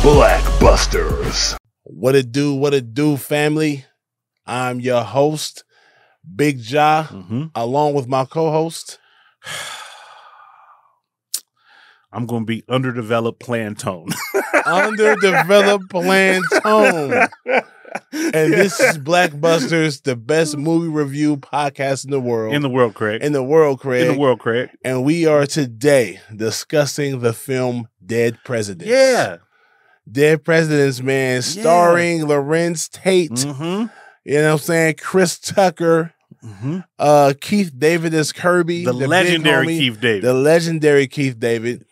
Blackbusters. What it do, family? I'm your host, Big Ja, along with my co-host. I'm going to be underdeveloped Plantone. Underdeveloped Plantone. And this is Blackbusters, the best movie review podcast in the world. In the world, Craig. In the world, Craig. In the world, Craig. And we are today discussing the film Dead Presidents. Yeah. Dead Presidents, man, starring Larenz Tate. Mm-hmm. You know what I'm saying? Chris Tucker. Mm-hmm. Keith David as Kirby. The legendary Keith David. The legendary Keith David.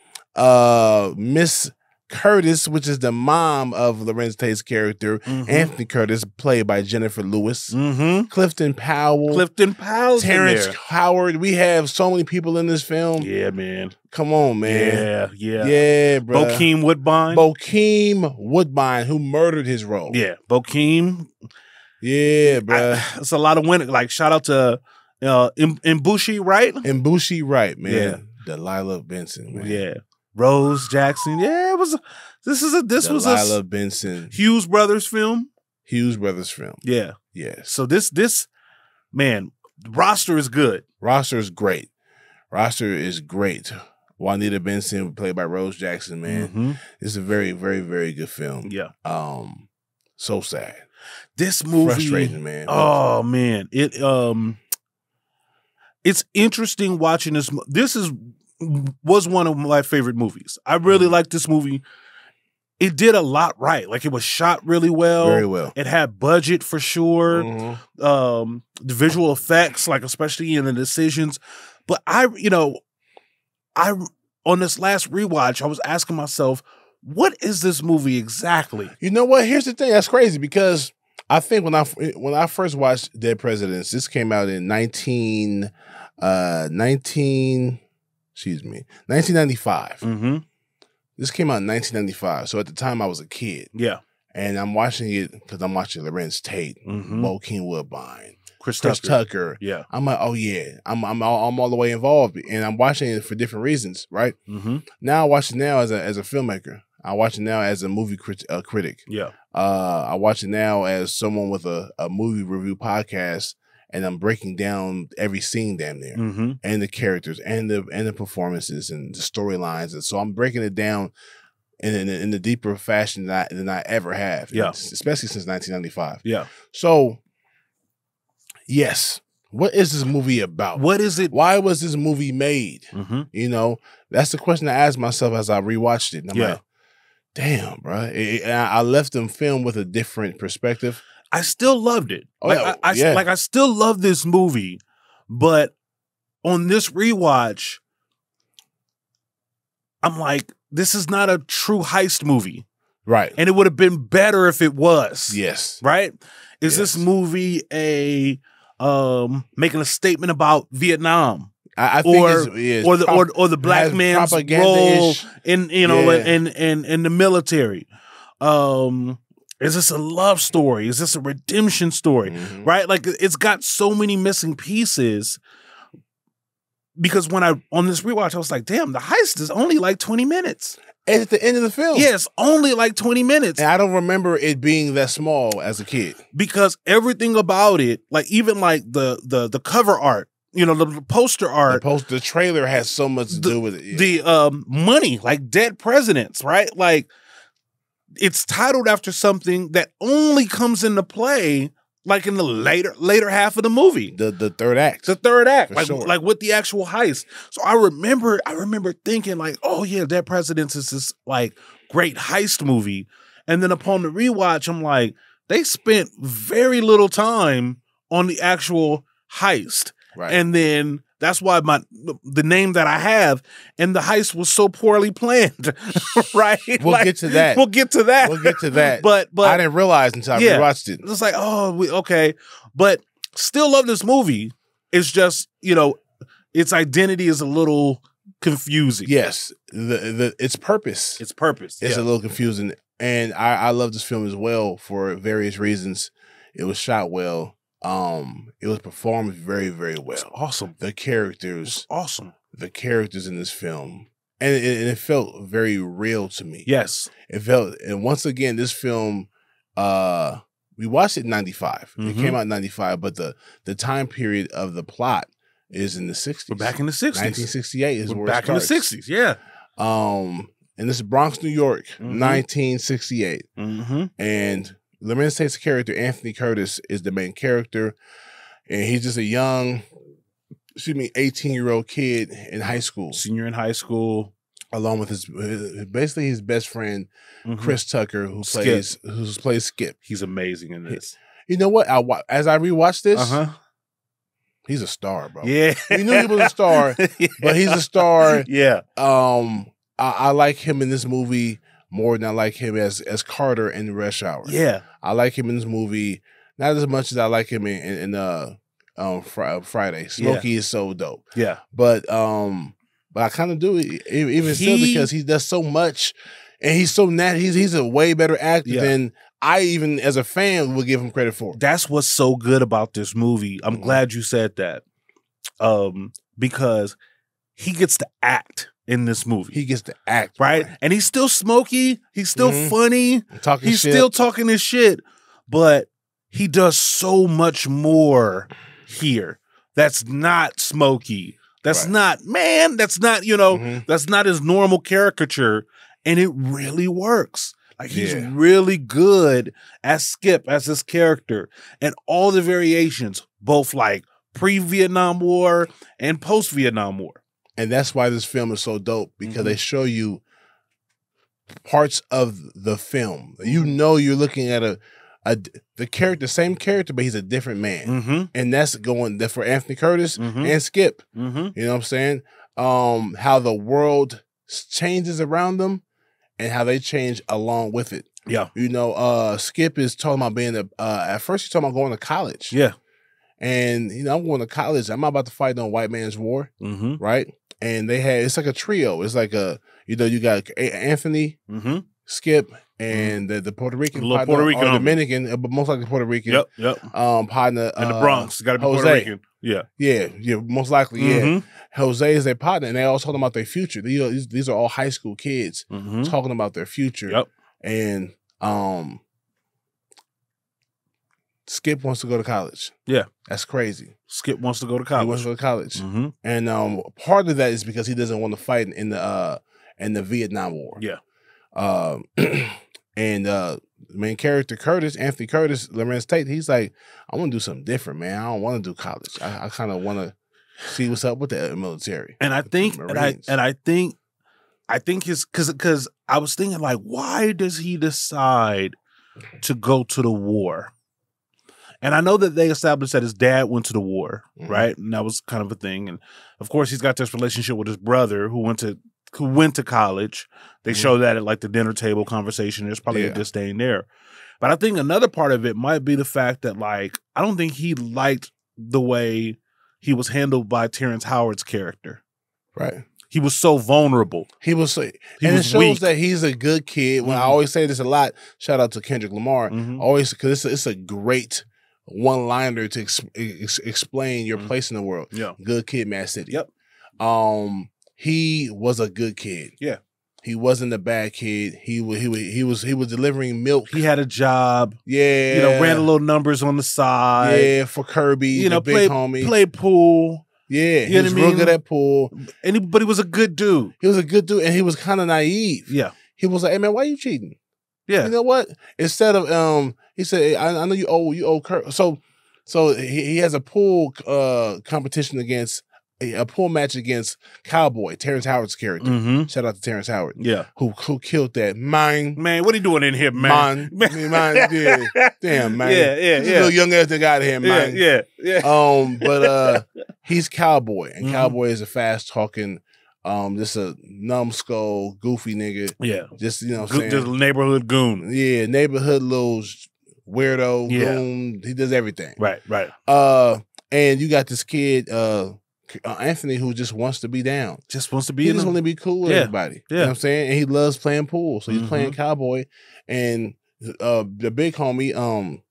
Miss Curtis, which is the mom of Larenz Tate's character. Anthony Curtis, played by Jennifer Lewis. Clifton Powell. Terrence Howard. We have so many people in this film. Yeah, man. Come on, man. Yeah, bro. Bokeem Woodbine. Bokeem Woodbine, who murdered his role. Yeah, Bokeem. Yeah, bro. It's a lot of winning. Like, shout out to Mbushi Wright. Mbushi Wright, man. Yeah. Delilah Benson, man. Yeah. Rose Jackson. Yeah, it was. This was Delilah Benson. Hughes Brothers film. Hughes Brothers film. Yeah. Yes. So this man, roster is good. Roster is great. Juanita Benson, played by Rose Jackson, man. It's a very, very, very good film. Yeah. So sad. This movie, frustrating, man. Oh man, it's interesting watching this. Was one of my favorite movies. I really liked this movie. It did a lot right. Like, it was shot really well. Very well. It had budget for sure. The visual effects, like, especially in the decisions. But I on this last rewatch, I was asking myself, what is this movie exactly? You know what? Here's the thing. That's crazy because I think when I first watched Dead Presidents, this came out in 1995. This came out in 1995. So at the time, I was a kid. Yeah. And I'm watching it because I'm watching Larenz Tate, Bokeem Woodbine, Chris Tucker. Yeah. I'm like, oh yeah, I'm all the way involved, and I'm watching it for different reasons, right? Now I watch it now as a filmmaker. I watch it now as a movie critic. Yeah. I watch it now as someone with a movie review podcast, and I'm breaking down every scene damn near, and the characters, and the performances, and the storylines, and so I'm breaking it down in a deeper fashion than I ever have. Yeah. Especially since 1995. Yeah. So, yes, what is this movie about? What is it? Why was this movie made? You know, that's the question I asked myself as I rewatched it. And I'm like, damn, bro. I left them film with a different perspective. I still loved it. I still love this movie, but on this rewatch, I'm like, this is not a true heist movie. Right. And it would have been better if it was. Yes. Right? Is this movie making a statement about Vietnam? I think or the black man's role in in the military. Is this a love story? Is this a redemption story? Right? Like, it's got so many missing pieces. Because on this rewatch, I was like, damn, the heist is only like 20 minutes. And at the end of the film. Yeah, it's only like 20 minutes. And I don't remember it being that small as a kid. Because everything about it, like even like the cover art, the poster art. The trailer has so much to do with it. Yeah. The money, like Dead Presidents, right? Like, it's titled after something that only comes into play like in the later half of the movie. The third act. The third act. Sure. Like with the actual heist. So I remember thinking like, oh yeah, Dead Presidents is this like great heist movie. And then upon the rewatch, I'm like, they spent very little time on the actual heist. Right. And then that's why the name that I have and the heist was so poorly planned. Right? We'll get to that. But I didn't realize until I rewatched it. It's like, okay. But still love this movie. It's just, its identity is a little confusing. Yes. Its purpose. Its purpose. It's a little confusing. And I love this film as well for various reasons. It was shot well. It was performed very, very well. It's awesome. The characters. Awesome. The characters in this film and it felt very real to me. Yes, it felt. And once again, this film, we watched it in 95. It came out in 95, but the time period of the plot is in the 60s. We're back in the 60s. 1968 is We're where back it starts. in the 60s. Yeah. And this is Bronx, New York, 1968. And Lorenz Tate's character, Anthony Curtis, is the main character. And he's just a young, 18-year-old kid in high school. Senior in high school. Along with his best friend, Chris Tucker, who plays Skip. He's amazing in this. You know what? As I rewatched this, he's a star, bro. Yeah. We knew he was a star, but he's a star. Yeah. I like him in this movie more than I like him as Carter in Rush Hour. Yeah. I like him in this movie not as much as I like him in Friday. Smokey is so dope. Yeah. But I kind of do even still because he does so much, and he's so he's a way better actor than I even as a fan would give him credit for. That's what's so good about this movie. I'm glad you said that, because he gets to act in this movie. He gets to act, right? And he's still Smokey. He's still funny. He's still talking his shit, but he does so much more here. That's not Smokey. That's not, that's not, that's not his normal caricature. And it really works. Like, he's really good as Skip, as his character. And all the variations, both like pre-Vietnam War and post-Vietnam War. And that's why this film is so dope, because they show you parts of the film. You know you're looking at the same character, but he's a different man. And that's for Anthony Curtis and Skip. You know what I'm saying? How the world changes around them and how they change along with it. Yeah. You know, Skip is talking about being at first he's talking about going to college. Yeah. And, I'm going to college. I'm about to fight on white man's war. Right? And it's like a trio. It's like you got Anthony, Skip, and the Puerto Rican partner, Puerto Rican or Dominican, but most likely Puerto Rican. Partner. And the Bronx. Got to be Jose. Puerto Rican. Yeah. Yeah, most likely, yeah. Jose is their partner, and they all talking about their future. These are all high school kids talking about their future. And Skip wants to go to college. Yeah. That's crazy. Skip wants to go to college. He wants to go to college. And part of that is because he doesn't want to fight in the Vietnam War. Yeah. And the main character, Anthony Curtis, Lorenz Tate, he's like, I want to do something different, man. I don't want to do college. I kind of want to see what's up with the military. And I think, I think his, because I was thinking, like, why does he decide to go to the war? And I know that they established that his dad went to the war, right? And that was kind of a thing. And of course, he's got this relationship with his brother who went to college. They show that at like the dinner table conversation. There's probably a disdain there. But I think another part of it might be the fact that, like, I don't think he liked the way he was handled by Terrence Howard's character. Right. He was so vulnerable. It shows that he's a good kid. When I always say this a lot, shout out to Kendrick Lamar, always, because it's a great one-liner to explain your place in the world. Yeah. Good kid, Mad City. Yep. He was a good kid. Yeah. He wasn't a bad kid. He was delivering milk. He had a job. Yeah. Ran a little numbers on the side. Yeah, for Kirby, the big homie. Played pool. Yeah, he was real good at pool. But he was a good dude. He was a good dude, and he was kind of naive. Yeah. He was like, hey, man, why you cheating? Yeah. You know what? Instead of, he said, I know you owe Kirby. So he has a pool competition against, a pool match against Cowboy, Terrence Howard's character. Shout out to Terrence Howard. Yeah. Who killed that. Man, what are you doing in here, man? Yeah. Damn, man. Yeah. Little young ass that got here, man. Yeah. But he's Cowboy, and Cowboy is a fast talking, just a numbskull, goofy nigga. Yeah. Just, you know what I'm saying? Just a neighborhood goon. Yeah, neighborhood little weirdo, goon. He does everything. Right. And you got this kid, Anthony, who just wants to be down. He just wants to to be cool with everybody. You know what I'm saying? And he loves playing pool. So he's playing Cowboy. And the big homie,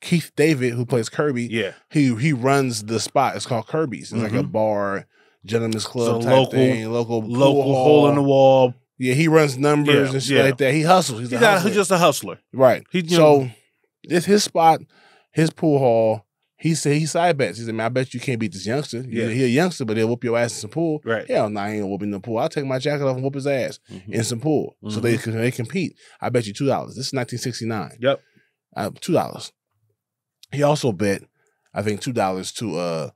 Keith David, who plays Kirby, he runs the spot. It's called Kirby's. It's like a bar gentleman's club so type thing, local hole in the wall. Yeah, he runs numbers and shit like that. He hustles. He's just a hustler. Right. So it's his spot, his pool hall. He said he side bets. He said, man, I bet you can't beat this youngster. Yeah. He a youngster, but he'll whoop your ass in some pool. Right. Hell no, I ain't whooping the pool. I'll take my jacket off and whoop his ass in some pool. So they compete. I bet you $2. This is 1969. Yep. $2. He also bet, I think, $2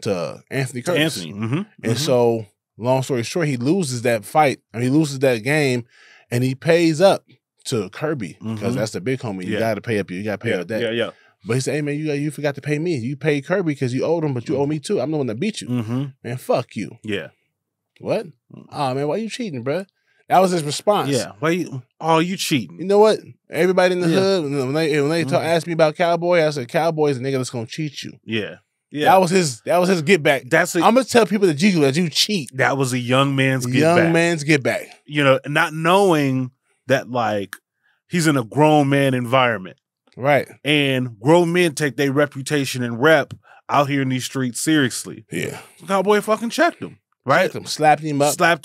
to Anthony Curtis. And so, long story short, he loses that fight. I mean, he loses that game, and he pays up to Kirby because that's the big homie. You got to pay up. You got to pay up that. Yeah. But he said, "Hey man, you forgot to pay me. You paid Kirby because you owed him, but you owe me too. I'm the one that beat you. Man, fuck you. Yeah. What? Oh man, why you cheating, bro? That was his response. Yeah. Why you? Oh, you cheating? You know what? Everybody in the hood when they asked me about Cowboy, I said Cowboy is a nigga that's gonna cheat you. Yeah. Yeah. That was his get back. I'm gonna tell people that you cheat. That was a young man's get back. Young man's get back. You know, not knowing that like he's in a grown man environment. Right. And grown men take their reputation and rep out here in these streets seriously. Yeah. Cowboy fucking checked him. Right? Checked him, slapped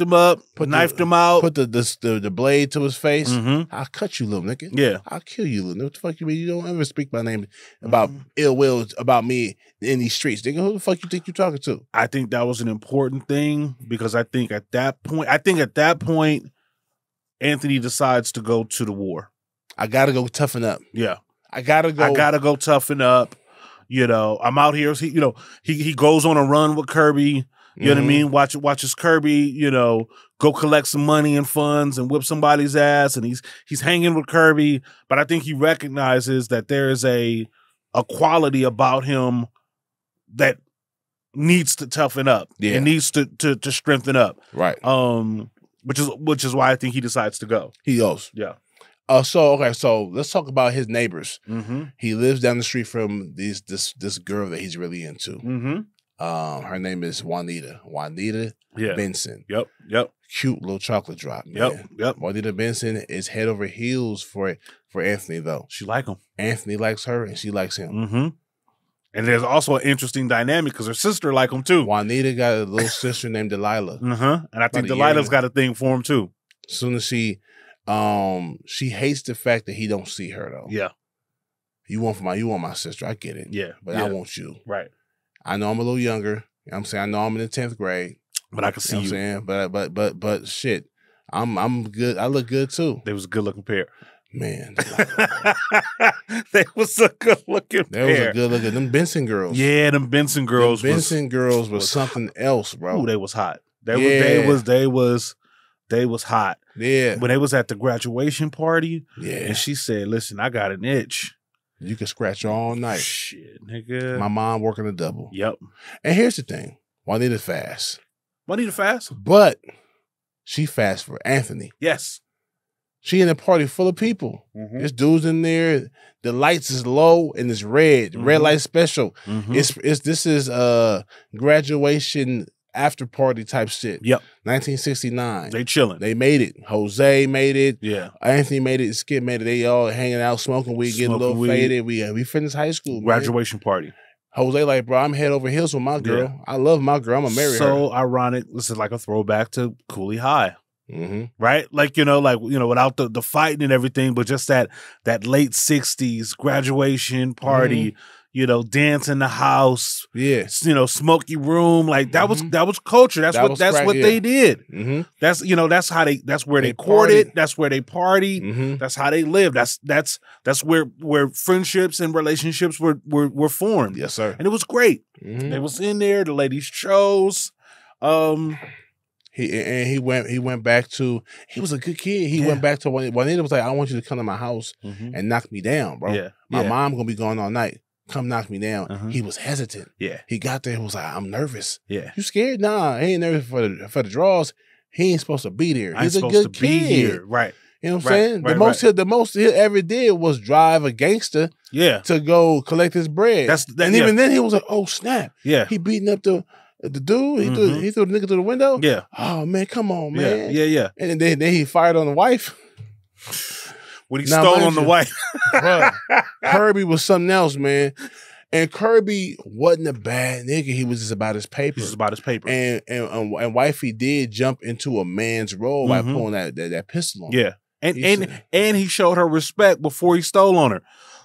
him up, knifed him out. Put the blade to his face. I'll cut you, little nigga. Yeah. I'll kill you, little nigga. What the fuck you mean? You don't ever speak my name about ill will about me in these streets. Nigga, who the fuck you think you're talking to? I think that was an important thing because I think at that point, Anthony decides to go to the war. I gotta go toughen up. Yeah. I gotta go toughen up. You know, I'm out here. He goes on a run with Kirby. You know what I mean? Watches Kirby, you know, go collect some money and funds and whip somebody's ass, and he's hanging with Kirby. But I think he recognizes that there is a quality about him that needs to toughen up. Yeah. And needs to strengthen up. Right. Which is why I think he decides to go. He goes. Yeah. So let's talk about his neighbors. He lives down the street from this girl that he's really into. Her name is Juanita Benson. Yep. Cute little chocolate drop, man. Yep. Juanita Benson is head over heels for Anthony, though. She like him. Anthony likes her, and she likes him. And there's also an interesting dynamic because her sister like him too. Juanita got a little sister named Delilah. And I think Delilah's got a thing for him too. As soon as she hates the fact that he don't see her though. Yeah. You want my sister. I get it. Yeah. But I want you. Right. I know I'm a little younger. You know what I'm saying? I know I'm in the 10th grade. But I can see you. Know what I'm saying? But shit. I'm good. I look good too. They was a good looking pair. Man. They was a good looking pair. They was a good looking. Them Benson girls. Yeah, them Benson girls. Benson girls was something else, bro. Ooh, they was hot. They was hot. Yeah. When they was at the graduation party. Yeah. And she said, listen, I got an itch. You can scratch all night. Shit, nigga. My mom working a double. Yep. And here's the thing. Juanita fast. But she fast for Anthony. Yes. She in a party full of people. There's dudes in there. The lights is low and it's red. Red light special. This is graduation after party type shit. Yep. 1969. They chilling. They made it. Jose made it. Yeah. Anthony made it. Skip made it. They all hanging out, smoking weed, getting a little faded. We finished high school. Graduation party. Jose like, bro, I'm head over heels with my girl. Yeah. I love my girl. I'm gonna marry her. So ironic. This is like a throwback to Cooley High. Right? Like, without the fighting and everything, but just that late 60s graduation party, dance in the house, smoky room, like that was culture. That's what they did. That's where they courted, that's where they partied, that's how they lived. That's where friendships and relationships were formed. Yes, sir. And it was great. They was in there, the ladies chose. He went back to, he was a good kid. He went back to Juanita was like, I want you to come to my house and knock me down, bro. Yeah. My mom gonna be gone all night. Come knock me down. He was hesitant. Yeah. He got there and was like, I'm nervous. Yeah. You scared? Nah, he ain't nervous for the draws. He ain't supposed to be there. He's a good kid. Be here. Right. You know what I'm saying? The most he ever did was drive a gangster to go collect his bread. Even then he was like, oh snap. Yeah. He beating up the dude. He threw the nigga through the window. Yeah. Oh man, come on, man. Yeah. And then he fired on the wife. When he stole on the wife. Bro, Kirby was something else, man. And Kirby wasn't a bad nigga. He was just about his paper. He's just about his paper. And Wifey did jump into a man's role by pulling that pistol on him. Yeah. And he showed her respect before he stole on her.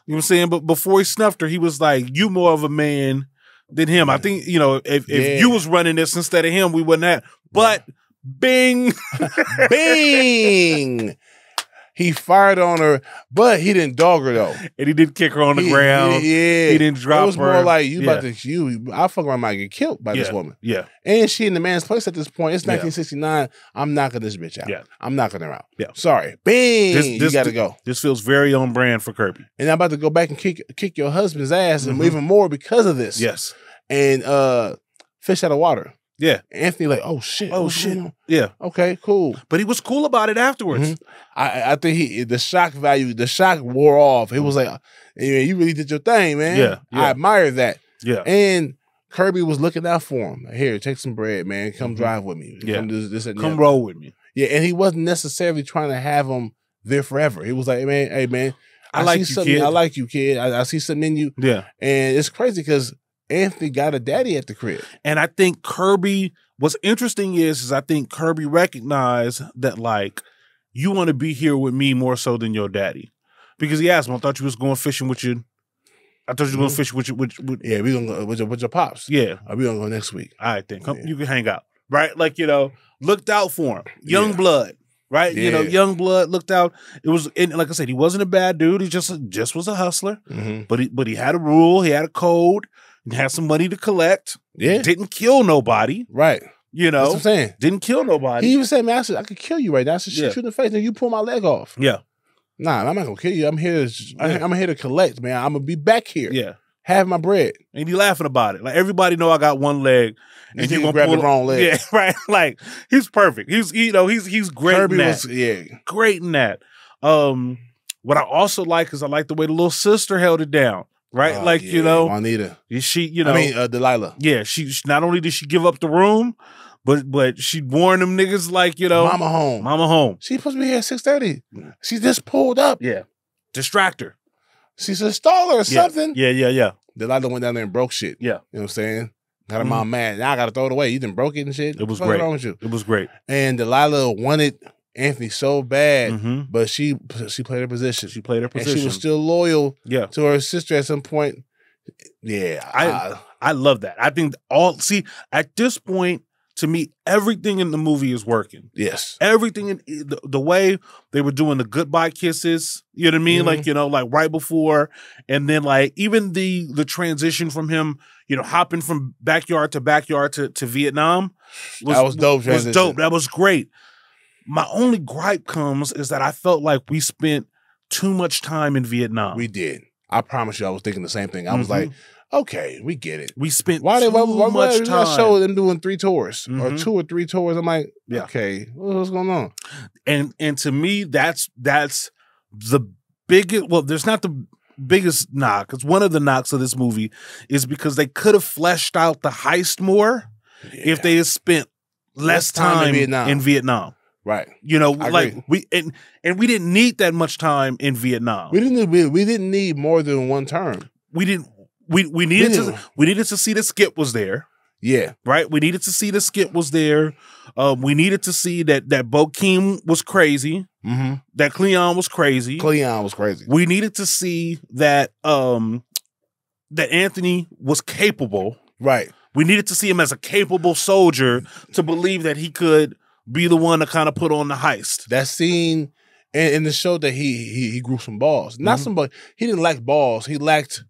You know what I'm saying? But before he snuffed her, he was like, you more of a man than him. I think, you know, if you was running this instead of him, we wouldn't have. But bing. Bing. He fired on her, but he didn't dog her though. And he didn't kick her on the ground. He didn't drop her. It was more like I fuck around, might get killed by this woman. Yeah. And she in the man's place at this point. It's 1969. I'm knocking this bitch out. Yeah. I'm knocking her out. Yeah. Sorry. Bing. You gotta go. This feels very on brand for Kirby. And I'm about to go back and kick your husband's ass and even more because of this. Yes. And fish out of water. Yeah. Anthony like, oh shit. Yeah. Okay, cool. But he was cool about it afterwards. I think the shock wore off. It was like, you really did your thing, man. Yeah. I admire that. Yeah. And Kirby was looking out for him. Here, take some bread, man. Come drive with me. Yeah. Come roll with me. Yeah, and he wasn't necessarily trying to have him there forever. He was like, hey man, I like you, kid. I like you, kid. I see something in you. Yeah. And it's crazy because Anthony got a daddy at the crib. And I think Kirby, what's interesting is I think Kirby recognized that, like, you want to be here with me more so than your daddy. Because he asked him, I thought you was going fishing with your, I thought you were going fishing with your, yeah, we gonna go with your pops. Yeah. We gonna go next week. All right, then. Come, you can hang out. Right? Like, you know, looked out for him. Young blood. Right? Yeah. You know, young blood looked out. It was, and like I said, he wasn't a bad dude. He just was a hustler. But he had a rule. He had a code. Had some money to collect. Yeah. Didn't kill nobody. Right. You know. That's what I'm saying. Didn't kill nobody. He even said, man, I could kill you right now. I should shoot you in the face and you pull my leg off. Yeah. Nah, I'm not gonna kill you. I'm here to collect, man. I'm gonna be back here. Yeah. Have my bread. And he laughing about it. Like, everybody know I got one leg. And you gonna grab the wrong leg. Yeah, right. Like, he's perfect. He's great Kirby in that. Great in that. What I also like is I like the way the little sister held it down. Right? Like, you know. Juanita. She, you know. I mean, Delilah. Yeah, she not only did she give up the room, but she warned them niggas like, you know. Mama home. She's supposed to be here at 6:30. She just pulled up. Yeah. Distract her. She's a staller or something. Yeah. Delilah went down there and broke shit. Yeah. You know what I'm saying? Got her mom mad. Now I got to throw it away. You done broke it and shit. It was great. What's wrong with you? It was great. And Delilah wanted Anthony so bad, but she played her position. She played her position. And she was still loyal to her sister at some point. Yeah. I love that. I think at this point, to me, everything in the movie is working. Yes. Everything in the way they were doing the goodbye kisses, you know what I mean? Like, you know, like right before, and then like even the transition from him, you know, hopping from backyard to Vietnam. That was dope. Was dope. That was great. My only gripe comes is that I felt like we spent too much time in Vietnam. We did. I promise you, I was thinking the same thing. I was like, okay, we get it. We spent why much time. I show them doing 3 tours or 2 or 3 tours. I'm like, okay, what's going on? And to me, that's the biggest. Well, there's not the biggest knock. It's one of the knocks of this movie is because they could have fleshed out the heist more if they had spent less time in Vietnam. Right. You know, like we didn't need that much time in Vietnam. We didn't need more than one term. We needed to see that Skip was there. Yeah. Right? We needed to see that Skip was there. We needed to see that Bokeem was crazy. That Cleon was crazy. We needed to see that that Anthony was capable. Right. We needed to see him as a capable soldier to believe that he could be the one to kind of put on the heist. That scene in the show that he grew some balls. Not somebody, he didn't lack balls. He lacked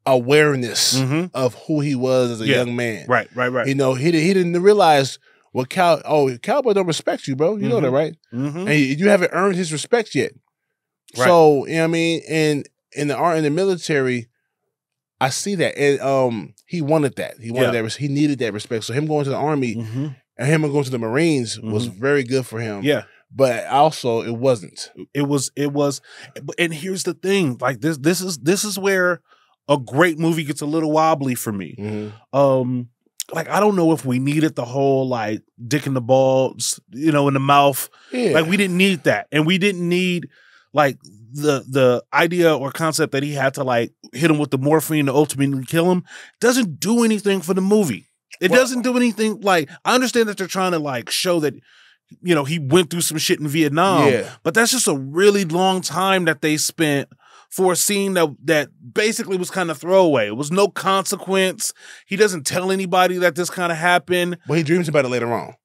awareness of who he was as a young man. Right. You know, he didn't realize what Cowboy don't respect you, bro. You know that, right? And you haven't earned his respect yet. Right. So, you know what I mean? And in the military, I see that. And he wanted that. He wanted that. He needed that respect. So him going to the Army and him going to the Marines was very good for him. Yeah. But also it wasn't. It was, and here's the thing. Like this is where a great movie gets a little wobbly for me. Like, I don't know if we needed the whole, like, dick in the balls, you know, in the mouth. Yeah. Like, we didn't need that. And we didn't need like the idea or concept that he had to like hit him with the morphine to ultimately kill him doesn't do anything for the movie. It doesn't do anything. Like, I understand that they're trying to like show that, you know, he went through some shit in Vietnam, but that's just a really long time that they spent for a scene that basically was kind of throwaway. It was no consequence. He doesn't tell anybody that this kind of happened. But he dreams about it later on.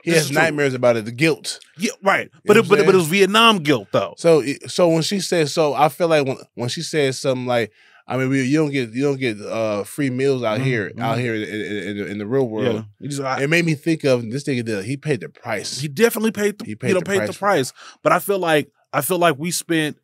He has nightmares about it, the guilt. Yeah, right. But it was Vietnam guilt though. So when she says, I feel like when she says something like, I mean, you don't get free meals out here in the real world. Yeah. It made me think of this nigga. He paid the price. He definitely paid the price. But I feel like we spent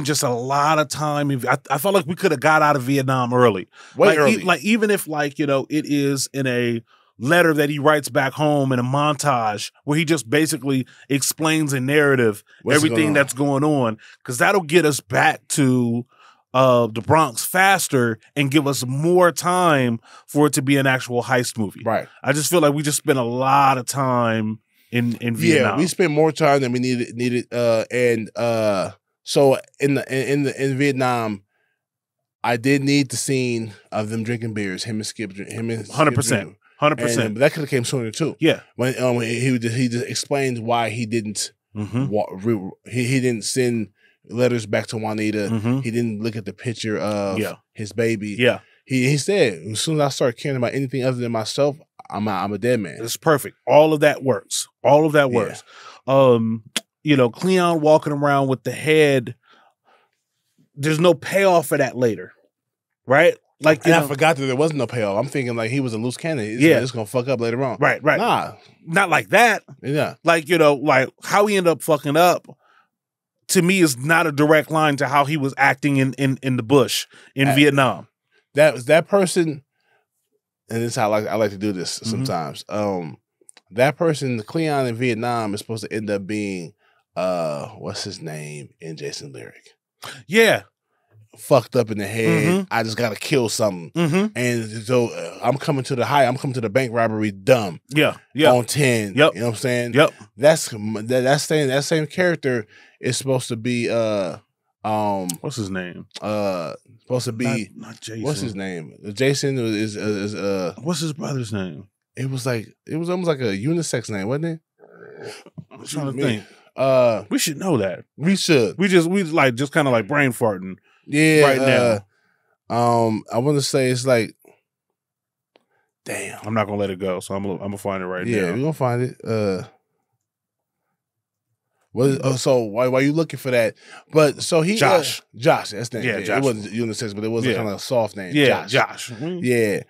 just a lot of time. I felt like we could have got out of Vietnam early. Early. Like even if like, you know, it is in a letter that he writes back home in a montage where he just basically explains a narrative, everything that's going on, because that'll get us back to the Bronx faster and give us more time for it to be an actual heist movie. Right. I just feel like we just spent a lot of time in Vietnam. Yeah, we spent more time than we needed. So in Vietnam, I did need the scene of them drinking beers. Him and Skip. 100%. 100%. But that could have came sooner too. Yeah. When he just explained why he didn't he didn't send letters back to Juanita. He didn't look at the picture of his baby. Yeah. He said, as soon as I start caring about anything other than myself, I'm a dead man. It's perfect. All of that works. All of that works. You know, Cleon walking around with the head, there's no payoff for that later. Right? Like, I forgot that there wasn't no payoff. I'm thinking like he was a loose cannon. It's gonna fuck up later on. Right. Nah. Not like that. Yeah. Like, you know, like how he ended up fucking up, to me, is not a direct line to how he was acting in the bush in Vietnam. That person, and this is how I like to do this sometimes. That person, Cleon in Vietnam, is supposed to end up being what's his name in Jason Lyric? Yeah. Fucked up in the head. I just gotta kill something. And so I'm coming to the bank robbery dumb. Yeah. On 10. Yep. You know what I'm saying? Yep. That same character is supposed to be what's his name? Supposed to be not Jason. What's his name? Jason is what's his brother's name? It was almost like a unisex name, wasn't it? I'm trying to think. We should know that. We should. We just kind of like brain farting. Yeah. Right now. I want to say it's like, damn. I'm not gonna let it go, so I'm gonna find it right now. Yeah, we're gonna find it. So why you looking for that? But so he Josh, that's the name. Yeah, Josh. It wasn't unisex, but it was kind of a soft name. Yeah, Josh. Yeah.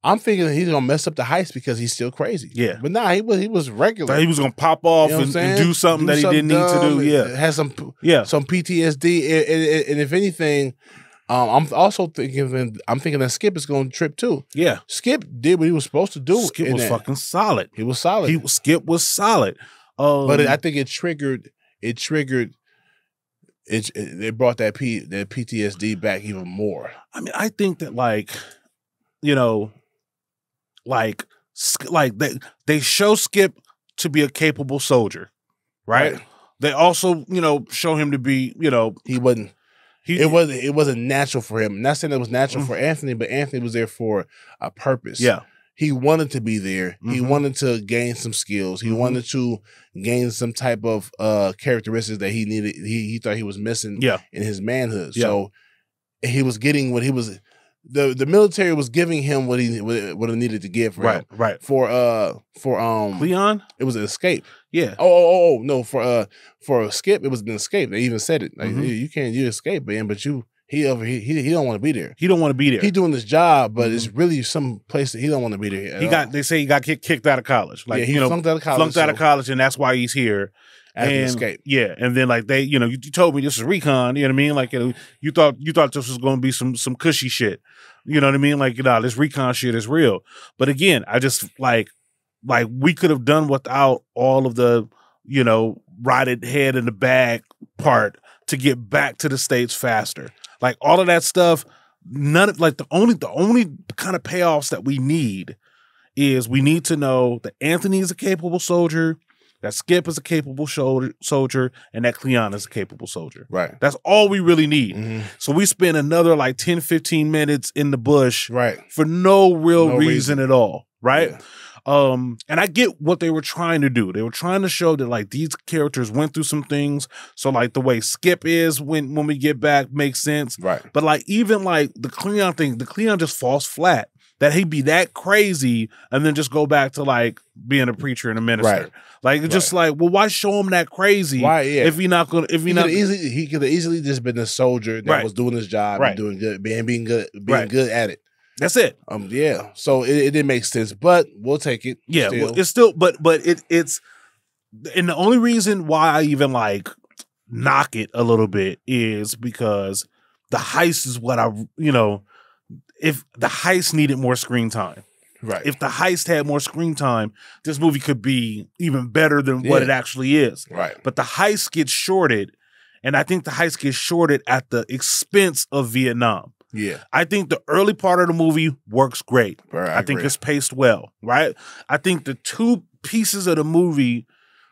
I'm thinking that he's gonna mess up the heist because he's still crazy. Yeah, but nah, he was regular. He was gonna pop off and do something that he didn't need to do. Yeah, has some PTSD, and if anything, I'm also thinking that Skip is gonna trip too. Yeah, Skip did what he was supposed to do. Skip was fucking solid. He was solid. Skip was solid. But I think it triggered. It brought that PTSD back even more. I mean, I think that like, you know, like they show Skip to be a capable soldier, right? They also, you know, show him to be, you know, it wasn't natural for him. Not saying it was natural for Anthony, but Anthony was there for a purpose. Yeah. He wanted to be there. He wanted to gain some skills. He wanted to gain some type of characteristics that he needed. He thought he was missing in his manhood. Yeah. So he was getting what he was. The military was giving him what he needed to give for him. Right. For Leon, it was an escape. Yeah. Oh no. For Skip, it was an escape. They even said it. Like you escape, man, but he don't want to be there. He don't want to be there. He's doing this job, but it's really some place that he don't want to be there. They say he got kicked out of college. Like, he flunked out of college. And that's why he's here. And escape. Yeah, and then like you told me this is recon, you know what I mean? Like, you thought this was going to be some cushy shit. You know what I mean? Like, this recon shit is real. But again, I just like we could have done without all of the, you know, rotted head in the bag part to get back to the States faster. Like all of that stuff, none of the only kind of payoffs that we need is we need to know that Anthony is a capable soldier, that Skip is a capable soldier, and that Cleon is a capable soldier. Right. That's all we really need. So we spend another like 10, 15 minutes in the bush for no real reason at all. Right. Yeah. And I get what they were trying to do. They were trying to show that like these characters went through some things. So like the way Skip is when we get back makes sense. Right. But like even like the Cleon thing, the Cleon just falls flat. That he'd be that crazy and then just go back to like being a preacher and a minister. Right. Like just like, well, why show him that crazy? Why? Yeah. If he could have easily just been a soldier that was doing his job and doing good, being good at it. That's it. Yeah. So it didn't make sense, but we'll take it. Yeah. Well, it's still, but it's, and the only reason why I even like knock it a little bit is because the heist is what if the heist needed more screen time. Right. If the heist had more screen time, this movie could be even better than what it actually is. Right. But the heist gets shorted, and I think the heist gets shorted at the expense of Vietnam. Yeah. I think the early part of the movie works great. Right, I think it's paced well, right? I think the two pieces of the movie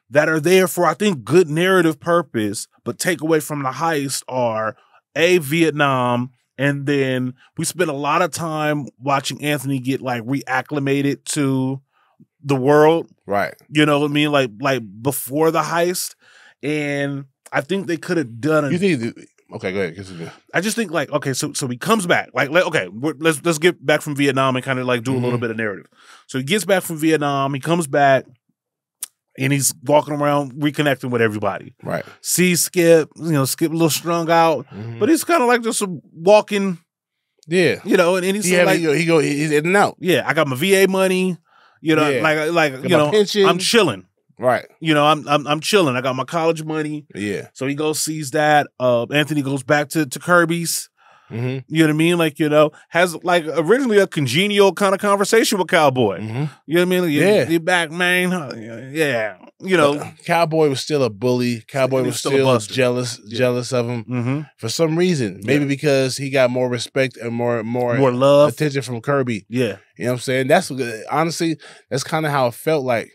that are there for, I think, good narrative purpose, but take away from the heist are Vietnam. And then we spent a lot of time watching Anthony get like reacclimated to the world. Right. You know what I mean? Like before the heist. And I think they could have done it. You think okay, go ahead. I just think like, okay, so he comes back. Like, okay, let's get back from Vietnam and kind of like do a little bit of narrative. So he gets back from Vietnam, he comes back, and he's walking around reconnecting with everybody. Right. Sees Skip, Skip a little strung out, but he's kind of like just walking. Yeah. And he's he's in and out. Yeah, I got my VA money. Pension. I'm chilling. Right. I'm chilling. I got my college money. Yeah. So he goes, sees that. Anthony goes back to Kirby's. Mm-hmm. You know what I mean? Has like originally a congenial kind of conversation with Cowboy. Mm-hmm. You know what I mean? You're back, man. Yeah. Cowboy was still a bully. Cowboy was still jealous of him for some reason. Maybe because he got more respect and more love, attention from Kirby. Yeah. You know what I'm saying? That's honestly, that's kind of how it felt like.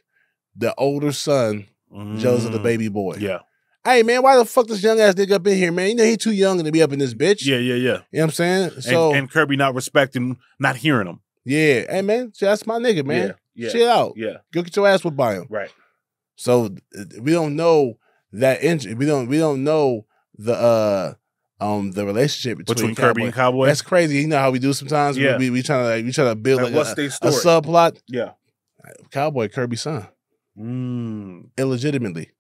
The older son jealous of the baby boy. Yeah. Hey, man, why the fuck this young ass nigga up in here, man? He too young to be up in this bitch. Yeah. You know what I'm saying? So and Kirby not respecting, not hearing him. Yeah. Hey, man, that's my nigga, man. Yeah. Chill out. Yeah. Go get your ass whipped by him. Right. So we don't know that we don't know the relationship between Kirby and Cowboy. That's crazy. You know how we do sometimes? Yeah. We try to build like what's a story? subplot. Yeah. Cowboy, Kirby's son. Illegitimately.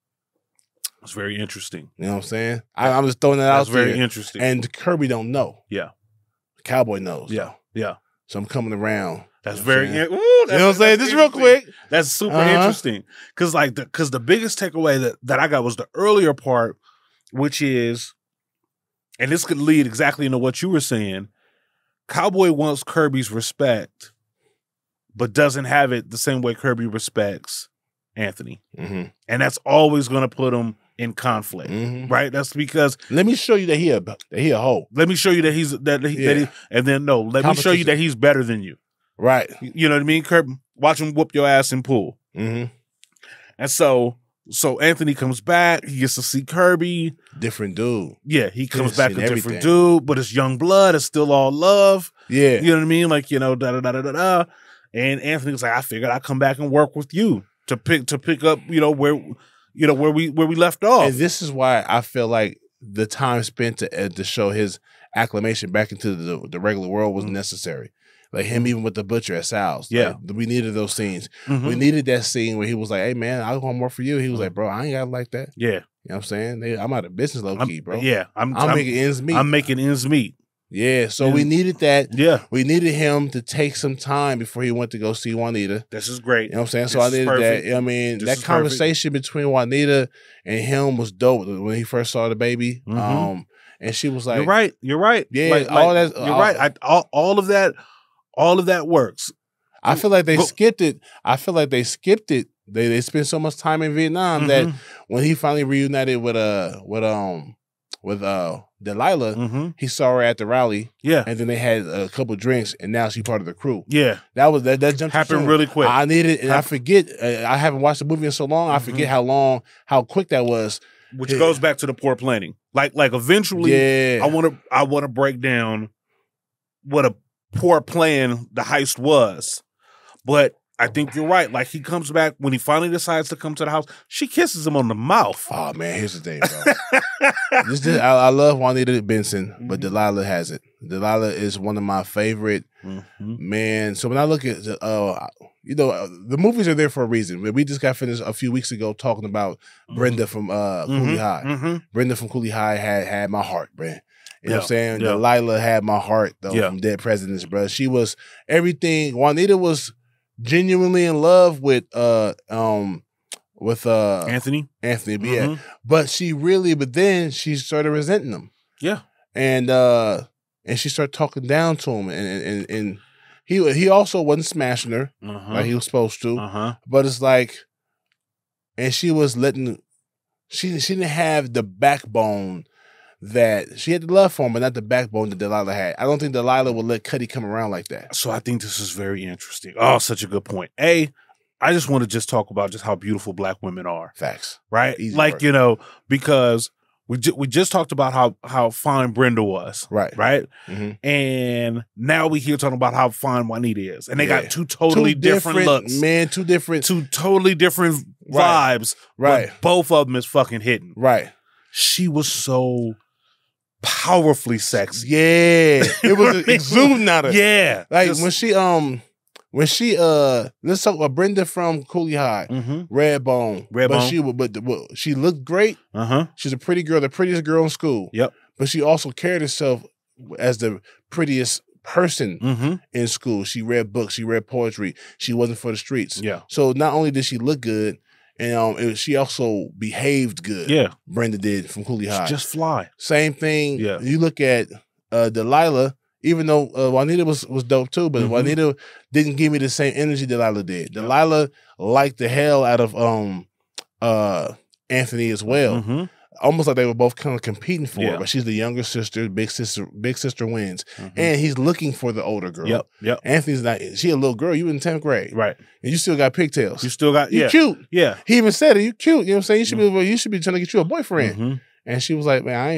It's very interesting. You know what I'm saying? I'm just throwing that out there. That's very interesting. And Kirby don't know. Yeah. Cowboy knows. Yeah. Yeah. So I'm coming around. That's very, you know what I'm saying? Just real quick. That's super interesting. Because the biggest takeaway that I got was the earlier part, which is, and this could lead exactly into what you were saying, Cowboy wants Kirby's respect, but doesn't have it the same way Kirby respects Anthony. Mm-hmm. And that's always going to put him in conflict, right? That's because let me show you that he a hoe. Let me show you that let me show you that he's better than you. Right. You know what I mean? Kirby, watch him whoop your ass in pool. Mm-hmm. And so Anthony comes back. He gets to see Kirby. Different dude. Yeah, he comes back a different dude, but it's young blood. It's still all love. Yeah. You know what I mean? Like, da-da-da-da-da-da. And Anthony was like, I figured I'd come back and work with you to pick up, where we left off. And this is why I feel like the time spent to show his acclimation back into the regular world was necessary. Like him even with the butcher at Sal's. Yeah. Like, we needed those scenes. We needed that scene where he was like, hey man, I'll go more for you. He was like, bro, I ain't got it like that. Yeah. You know what I'm saying? I'm out of business low key, bro. Yeah. I'm making ends meet. I'm making ends meet. Yeah, so we needed that. Yeah. We needed him to take some time before he went to go see Juanita. This is great. You know what I'm saying? So I needed that. You know what I mean? That conversation between Juanita and him was dope when he first saw the baby. And she was like, You're right. Yeah, all that. You're right. All of that works. I feel like they skipped it. They spent so much time in Vietnam that when he finally reunited with the Delilah, he saw her at the rally. Yeah. And then they had a couple drinks, and now she's part of the crew. Yeah. That jumped happened really quick. I needed, and I forget, I haven't watched the movie in so long, I forget how quick that was. Which goes back to the poor planning. Like eventually, I want to break down what a poor plan the heist was. But I think you're right. Like, he comes back, when he finally decides to come to the house, she kisses him on the mouth. Oh, man, here's the thing, bro. I love Juanita Benson, but Delilah has it. Delilah is one of my favorite, man. So when I look at, the movies are there for a reason. We just got finished a few weeks ago talking about Brenda from Cooley High. Brenda from Cooley High had my heart, man. You know what I'm saying? Delilah had my heart, though, from Dead Presidents, bro. She was everything. Juanita was genuinely in love with Anthony. But then she started resenting him. Yeah. And she started talking down to him, and he also wasn't smashing her like he was supposed to. But it's like, and she was she didn't have the backbone that she had the love for him, but not the backbone that Delilah had. I don't think Delilah would let Cuddy come around like that. So I think this is very interesting. Oh, such a good point. I just want to talk about just how beautiful Black women are. Facts. Right? Easy like, work. Because we just talked about how fine Brenda was. Right. Right? And now we here talking about how fine Juanita is. And they got two totally different looks. Man, two totally different vibes. Right. But both of them is fucking hitting. Right. She was so powerfully sexy. Yeah. It was exuding out of her. Yeah. Like when she let's talk about Brenda from Cooley High, Redbone. But she looked great. She's a pretty girl, the prettiest girl in school. Yep. But she also carried herself as the prettiest person in school. She read books, she read poetry. She wasn't for the streets. Yeah. So not only did she look good, and she also behaved good. Yeah. Brenda did from Cooley High. She just fly. Same thing. Yeah. You look at Delilah, even though Juanita was dope too, but Juanita didn't give me the same energy Delilah did. Delilah liked the hell out of Anthony as well. Almost like they were both kind of competing for it. But she's the younger sister, big sister wins. And he's looking for the older girl. Yep. Anthony's not, she a little girl, you in 10th grade. Right. And you still got pigtails. You still got, you cute. Yeah. He even said it, you cute. You know what I'm saying? You should be trying to get you a boyfriend. And she was like, man, I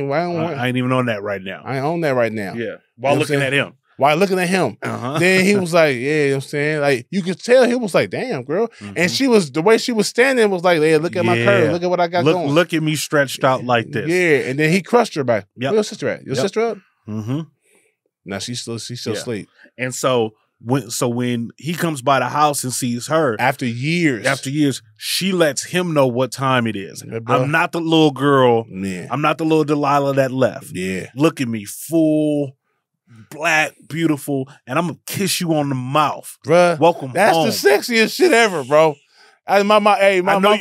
ain't even on that right now. I ain't on that right now. Yeah. While looking at him. While looking at him. Then he was like, yeah, you know what I'm saying? Like, you could tell he was like, damn, girl. And she was, the way she was standing was like, hey, look at my curve. Look at what I got going. Look at me stretched out like this. Yeah. And then he crushed her by, where your sister at? Your sister up? Now she's still asleep. And so when he comes by the house and sees her. After years, she lets him know what time it is. I'm not the little girl. Man. I'm not the little Delilah that left. Yeah. Look at me, full, Black, beautiful, and I'm gonna kiss you on the mouth. Bruh, welcome that's home. That's the sexiest shit ever, bro. My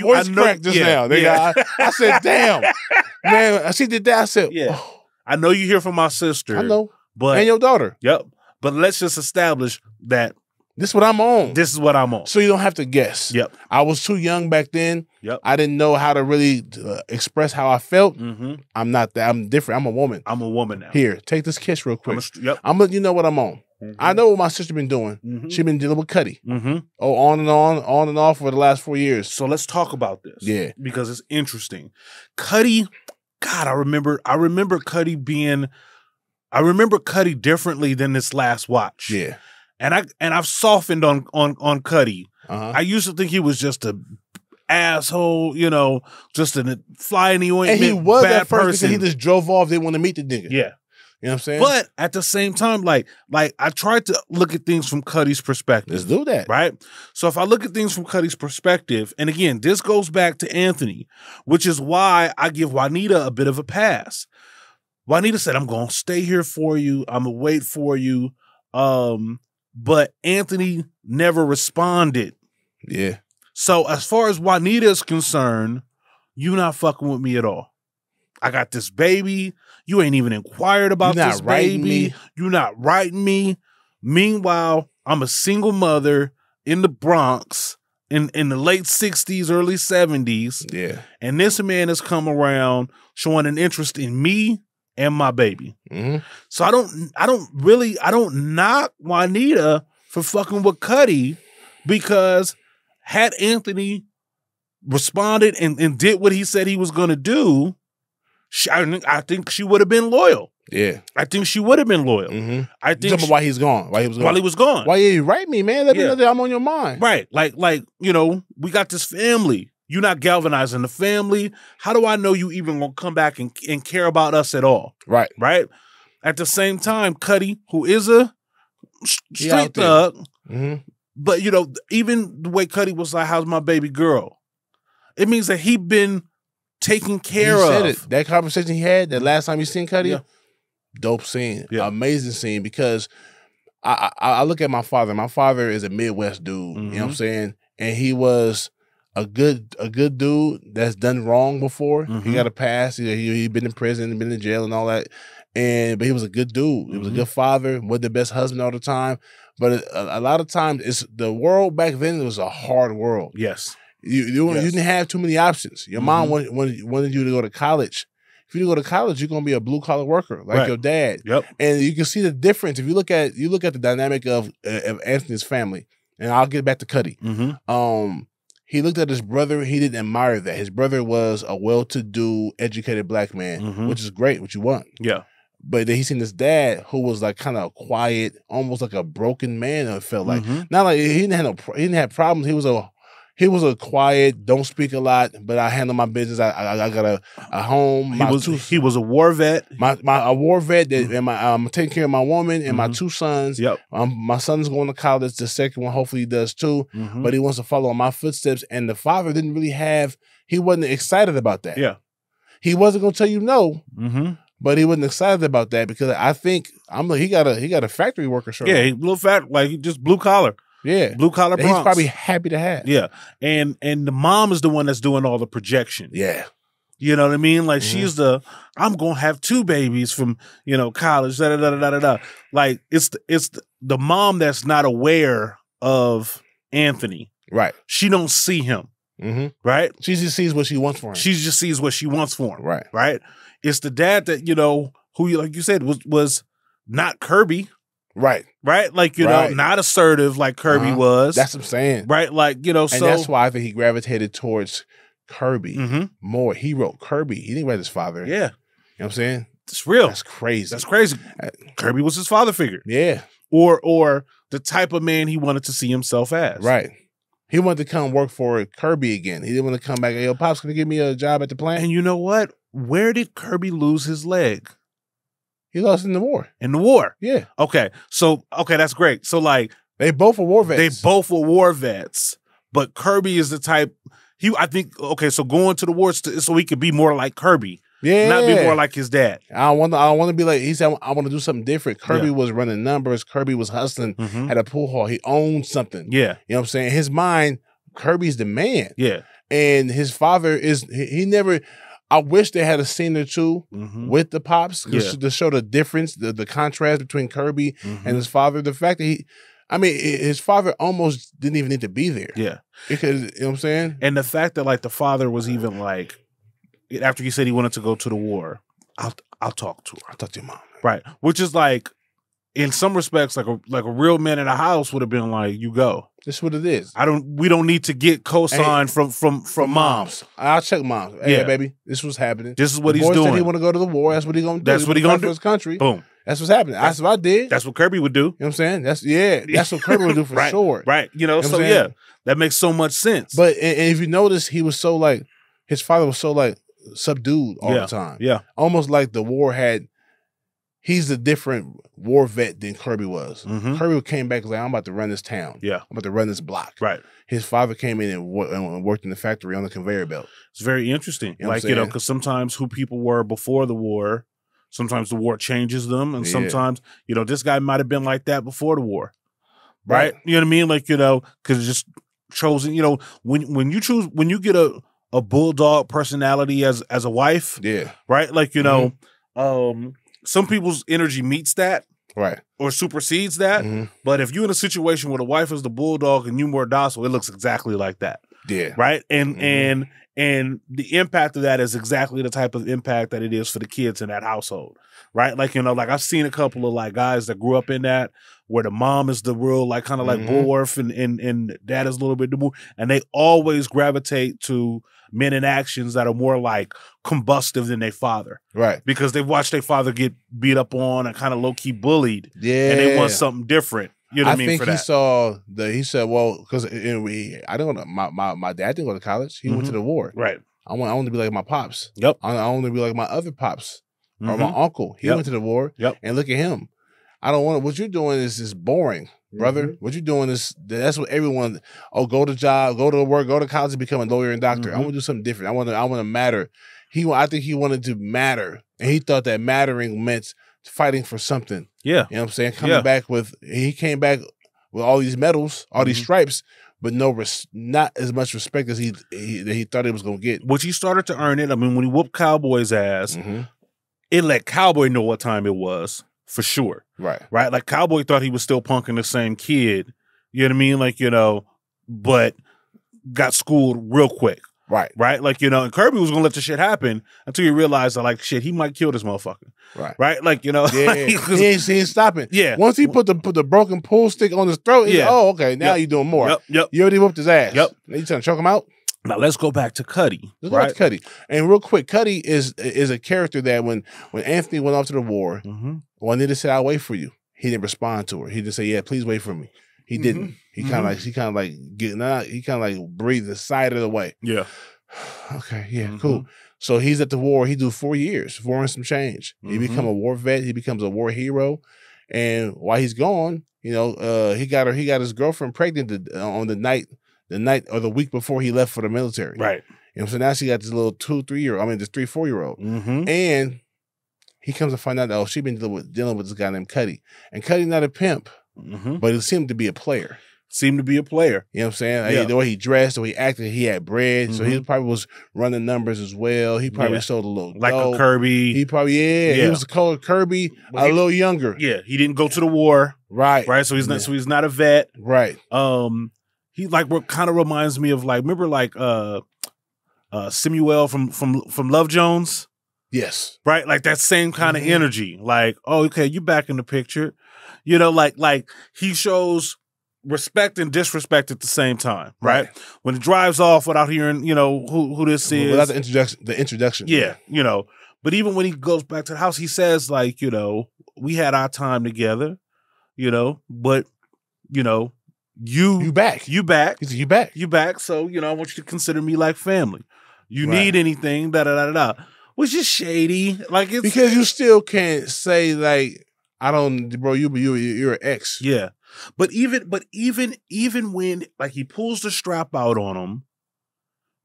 voice cracked just now. I said, damn. Man, she did that. I said, oh. I know you hear from my sister. I know. But and your daughter. Yep. But let's just establish that this is what I'm on. This is what I'm on. So you don't have to guess. Yep. I was too young back then. Yep. I didn't know how to really express how I felt. I'm not that. I'm different. I'm a woman. I'm a woman now. Here, take this kiss real quick. Yep. I'm letting you know what I'm on. I know what my sister been doing. She been dealing with Cuddy. On and off for the last 4 years. So let's talk about this. Yeah. Because it's interesting. Cuddy, God, I remember Cuddy being, I remember Cuddy differently than this last watch. Yeah. And I've softened on Cuddy. I used to think he was just a asshole, just a fly in the ointment. And he was bad at first person. because he just drove off, didn't want to meet the nigga. Yeah. You know what I'm saying? But at the same time, like I tried to look at things from Cuddy's perspective. Let's do that. Right? So if I look at things from Cuddy's perspective, and again, this goes back to Anthony, which is why I give Juanita a bit of a pass. Juanita said, I'm going to stay here for you. I'm going to wait for you. But Anthony never responded. Yeah. So as far as Juanita is concerned, you not fucking with me at all. I got this baby. You ain't even inquired about this baby. You not writing me. Meanwhile, I'm a single mother in the Bronx in the late 60s, early 70s. Yeah. And this man has come around showing an interest in me and my baby. Mm-hmm. So I don't knock Juanita for fucking with Cudi, because had Anthony responded and did what he said he was going to do, I think she would have been loyal. Yeah, I think she would have been loyal. Mm-hmm. I think why he's gone. Why he was gone. While he was gone. Why you write me, man? Let me know that I'm on your mind. Right. Like, you know, we got this family. You're not galvanizing the family. How do I know you even gonna come back and care about us at all? Right. Right. At the same time, Cudi, who is a street thug, but you know, even the way Cudi was like, "How's my baby girl?" It means that he been taken care of. Said it. That conversation he had that last time you seen Cudi, dope scene, amazing scene. Because I look at my father. My father is a Midwest dude. You know what I'm saying, and he was a good dude that's done wrong before. He got a past. He been in prison, been in jail, and all that. But he was a good dude. He was a good father. Wasn't the best husband all the time. But a lot of times, it's the world back then. It was a hard world. Yes. You didn't have too many options. Your mom wanted you to go to college. If you go to college, you're gonna be a blue collar worker like your dad. Yep. And you can see the difference if you look at the dynamic of Anthony's family. And I'll get back to Cudi. He looked at his brother. He didn't admire that. His brother was a well-to-do, educated black man, which is great, what you want. Yeah. But then he seen this dad who was like kind of quiet, almost like a broken man. It felt like not like he didn't have problems. He was a quiet, don't speak a lot, but I handle my business. I got a home. He was a war vet. A war vet that, and I'm taking care of my woman and my two sons. Yep. My son's going to college. The second one, hopefully, he does too. But he wants to follow in my footsteps. And the father didn't really he wasn't excited about that. Yeah. He wasn't going to tell you no. But he wasn't excited about that because I think he got a factory worker shirt. Yeah, he just blue collar. Yeah. Blue collar Bronx. He's probably happy to have. Yeah. And the mom is the one that's doing all the projection. Yeah. You know what I mean? Like she's I'm gonna have 2 babies from, college, da da da da da da. Like it's the mom that's not aware of Anthony. Right. She don't see him. Right? She just sees what she wants for him. She just sees what she wants for him. Right. Right? It's the dad that, who like you said was not Kirby. Right. Like, not assertive like Kirby was. That's what I'm saying. Right. Like, and that's why I think he gravitated towards Kirby more. He wrote Kirby. He didn't write his father. Yeah. You know what I'm saying? It's real. That's crazy. That's crazy. Kirby was his father figure. Yeah. Or the type of man he wanted to see himself as. Right. He wanted to come work for Kirby again. He didn't want to come back. Yo, Pops, can you give me a job at the plant? And you know what? Where did Kirby lose his leg? He lost in the war. In the war? Yeah. Okay. So, that's great. So, like... They both were war vets. But Kirby is the type... so going to the war so he could be more like Kirby. Yeah. Not be more like his dad. I want to be like... He said, I want to do something different. Kirby was running numbers. Kirby was hustling. Had a pool hall. He owned something. Yeah. You know what I'm saying? His mind, Kirby's the man. Yeah. And his father he never... I wish they had a scene or two with the Pops to show the difference, the contrast between Kirby and his father. The fact that his father almost didn't even need to be there. Yeah. Because, you know what I'm saying? And the fact that, like, the father was even like, after he said he wanted to go to the war, I'll talk to her. I'll talk to your mom. Right. Which is like, in some respects, like a real man in the house would have been like, you go. That's what it is. We don't need to get cosign from moms. I'll check moms. Hey, baby, this was happening. This is what he's doing. Said he want to go to the war. That's what he's gonna do. That's what he's gonna do for his country. Boom. That's what's happening. That's what I did. That's what Kirby would do. You know what I'm saying? That's what Kirby would do for sure. Right. That makes so much sense. But and if you notice, he was so like his father was so like subdued all the time. Yeah. Almost like the war had. He's a different war vet than Kirby was. Kirby came back and was like, I'm about to run this town. Yeah. I'm about to run this block. Right. His father came in and worked in the factory on the conveyor belt. It's very interesting. You know because sometimes who people were before the war, sometimes the war changes them. And sometimes, this guy might have been like that before the war. Right. You know what I mean? Like, because it's just chosen, when you get a bulldog personality as a wife. Yeah. Right. Like, some people's energy meets that. Right. Or supersedes that. But if you're in a situation where the wife is the bulldog and you more docile, it looks exactly like that. Yeah. Right. And the impact of that is exactly the type of impact that it is for the kids in that household. Right. Like, like I've seen a couple of like guys that grew up in that where the mom is the real like kind of like bulwark and dad is a little bit the more, and they always gravitate to men in actions that are more like combustive than their father. Right. Because they've watched their father get beat up on and kind of low key bullied. Yeah. And they want something different. You know what I mean? think for that. He said, well, because I don't know, my dad didn't go to college. He went to the war. Right. I want to be like my pops. Yep. I want to be like my other pops or my uncle. He went to the war. Yep. And look at him. I don't want what you're doing is boring, brother. What you're doing that's what everyone. Oh, go to job, go to work, go to college, and become a lawyer and doctor. I want to do something different. I want to matter. I think he wanted to matter, and he thought that mattering meant fighting for something. Yeah, you know what I'm saying. He came back with all these medals, all these stripes, but not as much respect as he thought he was going to get. Which he started to earn it. I mean, when he whooped Cowboy's ass, it let Cowboy know what time it was. For sure. Right. Right. Like Cowboy thought he was still punking the same kid. You know what I mean? Like, but got schooled real quick. Right. Right. Like, and Kirby was going to let the shit happen until he realized that, like, shit, he might kill this motherfucker. Right. Right. Like, Yeah. he ain't stopping. Yeah. Once he put the broken pool stick on his throat, oh, okay. Now you're doing more. Yep. You already whooped his ass. Yep. Now you trying to choke him out? Now let's go back to Cuddy. Let's go back to Cuddy. And real quick, Cuddy is a character that when Anthony went off to the war, Juanita said, "I'll wait for you." He didn't respond to her. He didn't say, "Yeah, please wait for me." He didn't. He kind of like breathed the side of the way. Yeah. Okay. Yeah. Cool. So he's at the war. He do 4 years, 4 and some change. He become a war vet. He becomes a war hero. And while he's gone, he got his girlfriend pregnant on the night or the week before he left for the military. Right. So now she got this little 3-4-year-old. And he comes to find out that she been dealing with this guy named Cuddy. And Cuddy's not a pimp, but he seemed to be a player. You know what I'm saying? Yeah. The way he dressed, the way he acted, he had bread. So he probably was running numbers as well. He probably sold a little like dope. a Kirby. He probably, he was called Kirby, a little younger. Yeah. He didn't go to the war. Right. Right. So he's not a vet. Right. He like what kind of reminds me of like, remember like Samuel from Love Jones? Yes. Right? Like that same kind of energy. Like, oh, okay, you back in the picture. Like he shows respect and disrespect at the same time, right? When it drives off without hearing, who this is. Without the introduction. Yeah, But even when he goes back to the house, he says like, we had our time together, but, you back. He said, you back. You back. So, I want you to consider me like family. You need anything, da-da-da-da-da. Which is shady. Like it's because you still can't say like, I don't, bro, you're an ex. Yeah. But even when like he pulls the strap out on him,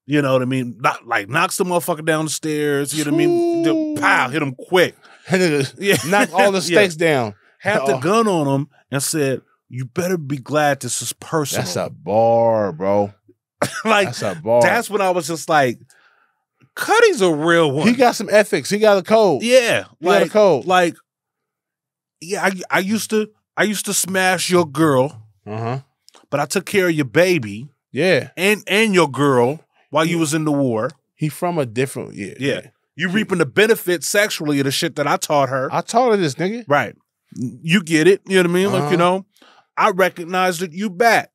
you know what I mean? Not like knocks the motherfucker down the stairs, you know what I mean? Pow, hit him quick. Knock all the stakes down. Had the gun on him and said, "You better be glad this is personal." That's a bar, bro. Like that's a bar. That's when I was just like, Cuddy's a real one. He got some ethics. He got a code. Yeah. He got a code. Like, yeah, I used to smash your girl. But I took care of your baby. Yeah. And your girl while you was in the war. He from a different Yeah. You reaping the benefits sexually of the shit that I taught her. I taught her this, nigga. Right. You get it. You know what I mean? Like, I recognize that you back.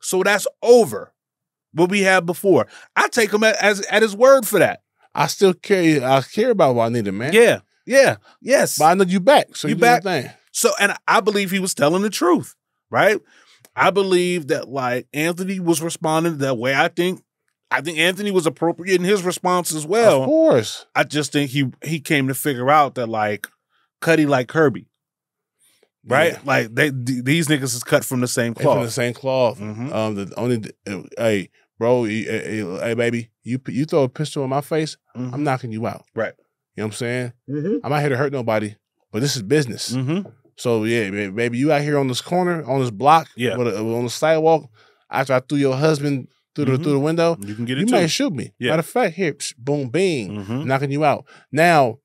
So that's over. What we had before. I take him at his word for that. I still care. I care about Juanita, man. Yeah. Yeah. Yes. But I know you back. So you back. So, and I believe he was telling the truth, right? I believe that like Anthony was responding that way. I think Anthony was appropriate in his response as well. Of course. I just think he came to figure out that like Cuddy like Kirby. Right? Yeah. Like these niggas is cut from the same cloth. From the same cloth. Hey, bro, hey baby, you throw a pistol in my face, I'm knocking you out. Right. You know what I'm saying? I'm not here to hurt nobody, but this is business. So yeah, baby, you out here on this corner, on this block, on the sidewalk, after I threw your husband through the window, you can get it. You might shoot me. Yeah. Matter of fact, here, boom, bing, knocking you out. Now,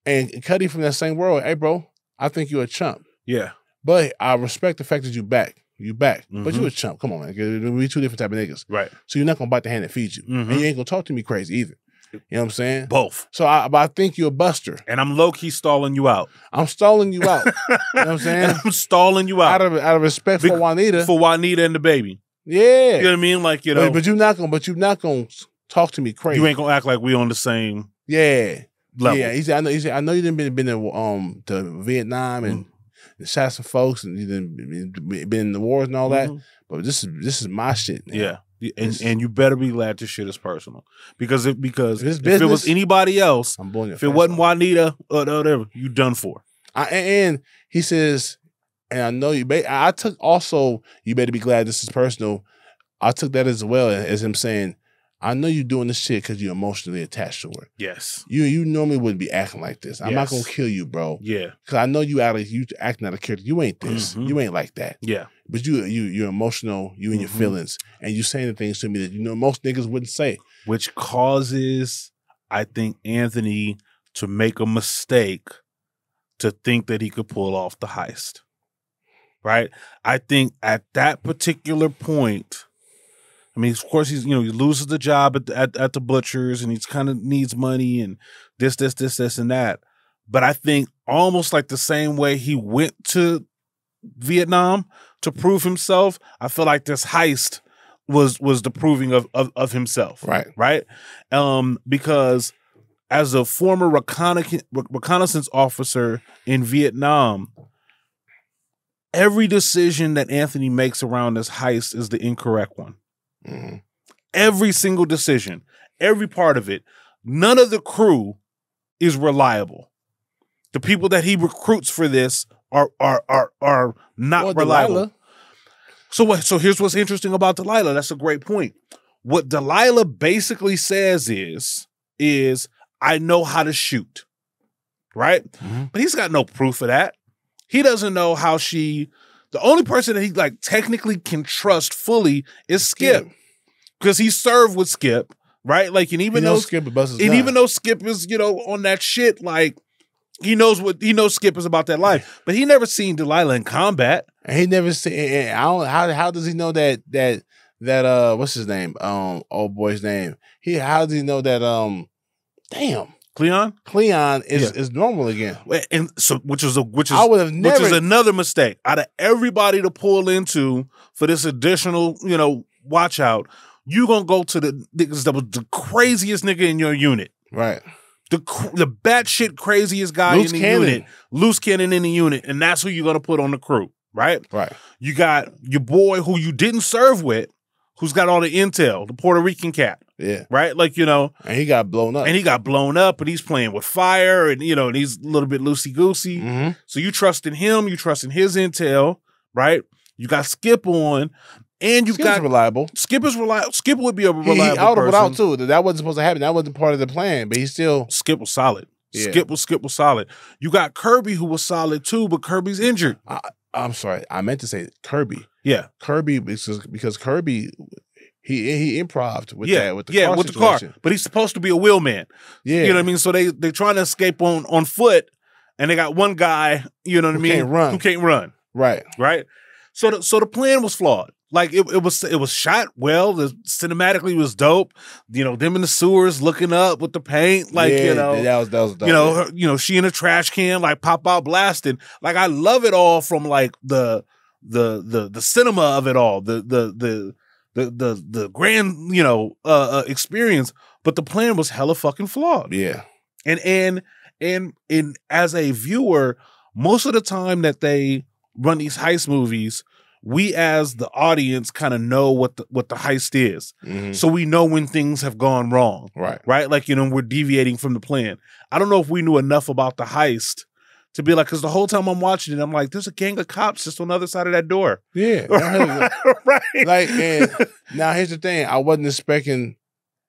and Cuddy from that same world, hey bro, I think you're a chump. Yeah. But I respect the fact that you back. You back. But you a chump. Come on, man. We two different type of niggas. Right. So you're not going to bite the hand that feeds you. And you ain't going to talk to me crazy either. You know what I'm saying? Both. So I think you're a buster. And I'm low-key stalling you out. I'm stalling you out. You know what I'm saying? And I'm stalling you out. Out of respect for Juanita. For Juanita and the baby. Yeah. You know what I mean? Like, you know. But you're not gonna talk to me crazy. You ain't gonna act like we on the same level. Yeah. He said, I know you didn't been to Vietnam and shot some folks and you didn't been in the wars and all that. But this is my shit now. Yeah. And you better be glad this shit is personal. Because if it was anybody else, if it wasn't Juanita or whatever, you done for. And he says, and I know I took also, you better be glad this is personal. I took that as well as him saying, I know you're doing this shit because you're emotionally attached to it. Yes. You normally wouldn't be acting like this. I'm not gonna kill you, bro. Yeah. Because I know you acting out of character. You ain't this. You ain't like that. Yeah. But you're emotional, you and your feelings, and you saying the things to me that most niggas wouldn't say. Which causes, I think, Anthony to make a mistake to think that he could pull off the heist. Right? I think at that particular point, I mean, of course, he loses the job at the butchers, and he's kind of needs money and this, and that. But I think almost like the same way he went to Vietnam to prove himself, I feel like this heist was the proving of himself. Right. Right. Because as a former reconnaissance officer in Vietnam, every decision that Anthony makes around this heist is the incorrect one. Every single decision, every part of it. None of the crew is reliable. The people that he recruits for this are not reliable. Delilah. So here's what's interesting about Delilah. That's a great point. What Delilah basically says is I know how to shoot. Right? But he's got no proof of that. He doesn't know how the only person that he technically can trust fully is Skip. Because he served with Skip, right? Like, and even though Skip is, on that shit, like he knows Skip is about that life. But he never seen Delilah in combat. And he never seen how does he know that what's his name? Old boy's name. How does he know that Cleon is normal again, and so which is another mistake out of everybody to pull into for this additional watch out. You gonna go to the niggas that was the craziest nigga in your unit, right? The batshit craziest guy in the unit, loose cannon in the unit, and that's who you're gonna put on the crew, right? Right. You got your boy who you didn't serve with, who's got all the intel, the Puerto Rican cat. Yeah. Right? Like, and he got blown up. And he's playing with fire and, and he's a little bit loosey-goosey. So you trust in him, you trust in his intel, right? You got Skip on, and you got reliable. Skip is reliable. Skip would be a reliable he audibled person. Out too. That wasn't supposed to happen. That wasn't part of the plan, but he still... Skip was solid. Yeah. Skip was solid. You got Kirby who was solid too, but Kirby's injured. I'm sorry. I meant to say Kirby. Yeah. Kirby, because Kirby... He improved with the car. But he's supposed to be a wheelman. Yeah. You know what I mean? So they're trying to escape on foot, and they got one guy, you know what I mean, who can't run. Right. Right? So the plan was flawed. Like it was shot well. Cinematically was dope. Them in the sewers looking up with the paint, like that was dope. She in a trash can, like pop out blasting. Like I love it all from like the cinema of it all. The grand experience, but the plan was hella fucking flawed. Yeah. And as a viewer, most of the time that they run these heist movies, we as the audience kind of know what the heist is. So we know when things have gone wrong. Right? Like, we're deviating from the plan. I don't know if we knew enough about the heist to be like, because the whole time I'm watching it, I'm like, there's a gang of cops just on the other side of that door. Yeah. Right. Like, and now here's the thing.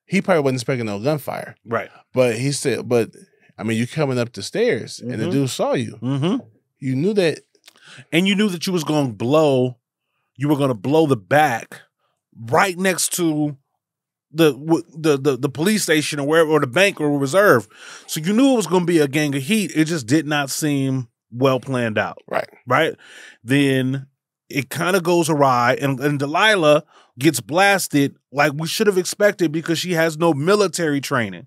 He probably wasn't expecting no gunfire. Right. But he said, I mean, you coming up the stairs and the dude saw you. You knew that. And you knew that you were going to blow the back right next to the police station or wherever, or the bank or reserve. So you knew it was going to be a gang of heat. It just did not seem well planned out. Right. Right. Then it kind of goes awry, and Delilah gets blasted like we should have expected because she has no military training.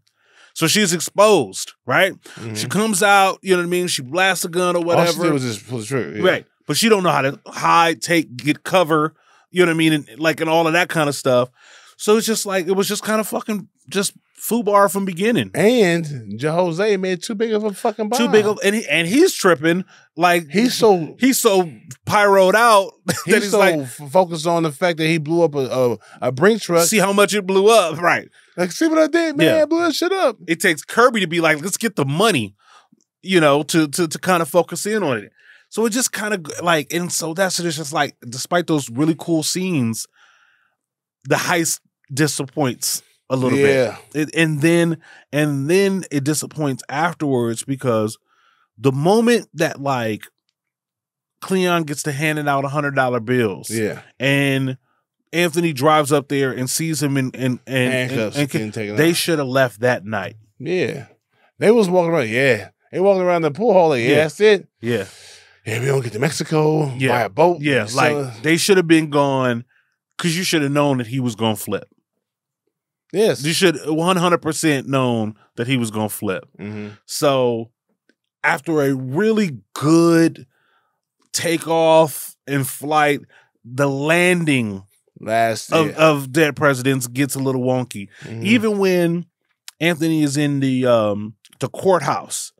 So she's exposed, right? Mm-hmm. She comes out, you know what I mean? She blasts a gun or whatever. All she did was just pull the trigger. Yeah. Right. But she don't know how to hide, get cover, you know what I mean? And all of that kind of stuff. So it's just like, it was just kind of fucking just FUBAR from beginning. And Jose made too big of a fucking bomb. And he's tripping. Like he's so pyroed out that he's so like, focused on the fact that he blew up a Brink truck. See how much it blew up, right? Like, see what I did, man? Yeah. I blew that shit up. It takes Kirby to be like, let's get the money, to kind of focus in on it. So it just kind of like, and so that's just like, despite those really cool scenes, the heist disappoints a little bit. And then it disappoints afterwards because the moment that like Cleon gets to handing out $100 bills, and Anthony drives up there and sees him and they should have left that night. Yeah, they was walking around. Yeah, they walking around the pool hall. Like, that's it. Yeah, we don't get to Mexico. Buy a boat. Yeah, like they should have been gone because you should have known that he was gonna flip. Yes, you should 100% known that he was gonna flip. Mm-hmm. So after a really good takeoff and flight, the landing of Dead Presidents gets a little wonky. Mm-hmm. Even when Anthony is in the courthouse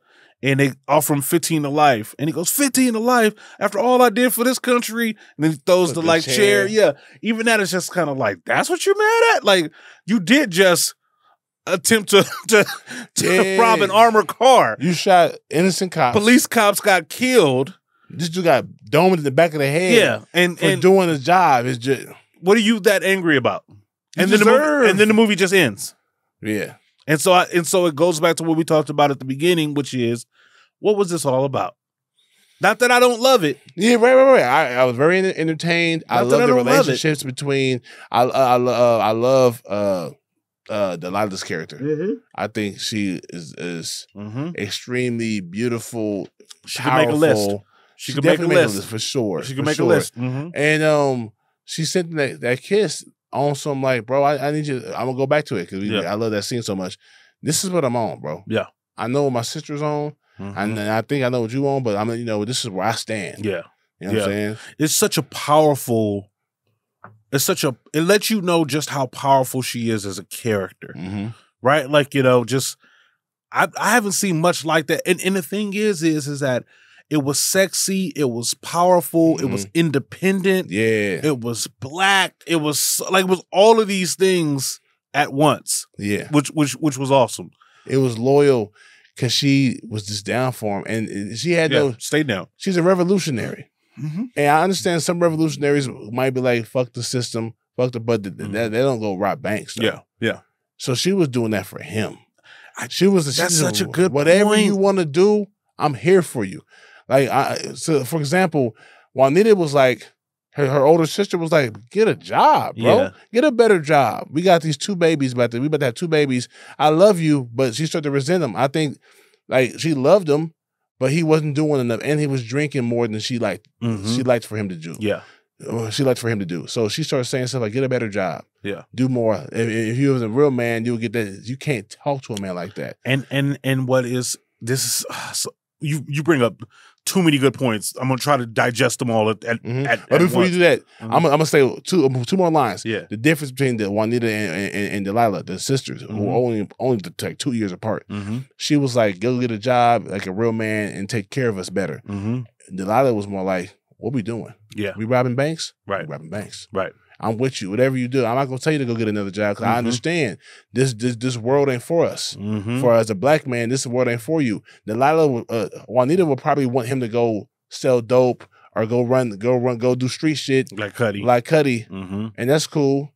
and they offer him 15 to life, and he goes, 15 to life after all I did for this country, and then he throws the like chair. Yeah, even that is just kind of like, that's what you're mad at? Like, you did just attempt to rob an armored car. You shot innocent cops. Police cops got killed. This dude got domed in the back of the head. Yeah, and doing his job. It's just, what are you that angry about? And then the movie just ends. Yeah. And so it goes back to what we talked about at the beginning, which is, what was this all about? Not that I don't love it. Yeah, right. I was very entertained. I love the relationships between. I love Delilah's character. Mm-hmm. I think she is extremely beautiful. She can make a list. She can make a list for sure. She can make a list. Mm-hmm. And she sent that kiss on some like, bro, I need you. I'm gonna go back to it because I love that scene so much. This is what I'm on, bro. Yeah, I know what my sister's on, and I think I know what you on, but I'm, this is where I stand. Yeah, you know what I'm saying. It's such a powerful. It lets you know just how powerful she is as a character, right? Like, just I haven't seen much like that. And the thing is that it was sexy, it was powerful, it was independent, it was black, it was all of these things at once. Yeah, which was awesome. It was loyal because she was just down for him, and she had stay down. She's a revolutionary. Mm-hmm. And I understand some revolutionaries might be like, fuck the system, fuck the, but they don't go rob banks. Though. Yeah. So she was doing that for him. That's such a good whatever point. you want to do, I'm here for you. Like, so for example, Juanita was like, her older sister was like, get a job, bro. Yeah. Get a better job. We got these 2 babies we about to have 2 babies. I love you, but she started to resent him. I think like she loved him, but he wasn't doing enough, and he was drinking more than she liked. She liked for him to do. Yeah, she liked for him to do. So she started saying stuff like, "Get a better job. Yeah, do more. If you was a real man, you'll get that. You can't talk to a man like that." And what is this? So you bring up too many good points. I'm gonna try to digest them all at but before once. You do that, I'm gonna say two more lines. Yeah, the difference between the Juanita and Delilah, the sisters, who were only like 2 years apart. She was like, "Go get a job like a real man and take care of us better." Delilah was more like, "What we doing? Yeah, we robbing banks. Right, we robbing banks. Right. I'm with you. Whatever you do, I'm not gonna tell you to go get another job because I understand this world ain't for us. For as a black man, this world ain't for you." Delilah, Juanita would probably want him to go sell dope or go do street shit like Cuddy, and that's cool.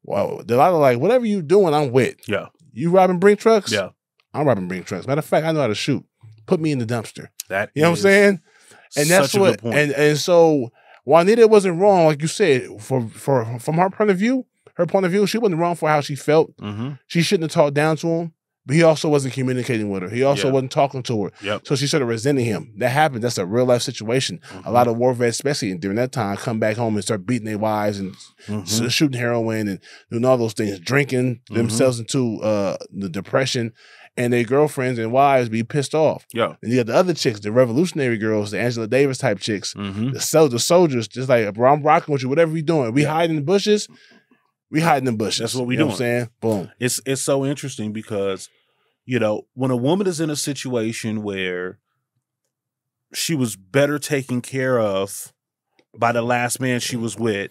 Well, Delilah like, whatever you doing, I'm with. Yeah, you robbing Brink trucks. Yeah, I'm robbing Brink trucks. Matter of fact, I know how to shoot. Put me in the dumpster. That you know what I'm saying? And that's what. And so. Juanita wasn't wrong, like you said, from her point of view, she wasn't wrong for how she felt. She shouldn't have talked down to him. but he also wasn't communicating with her. He also wasn't talking to her. Yep. So she started resenting him. That happened. That's a real life situation. A lot of war vets, especially during that time, come back home and start beating their wives and shooting heroin and doing all those things, drinking themselves into the depression, and their girlfriends and wives be pissed off. Yeah. And you got the other chicks, the revolutionary girls, the Angela Davis type chicks, the soldiers, just like, bro, I'm rocking with you, whatever you doing. We hide in the bushes. We hide in the bushes. That's what we doing. Know what I'm saying? Boom. It's so interesting because, you know, when a woman is in a situation where she was better taken care of by the last man she was with,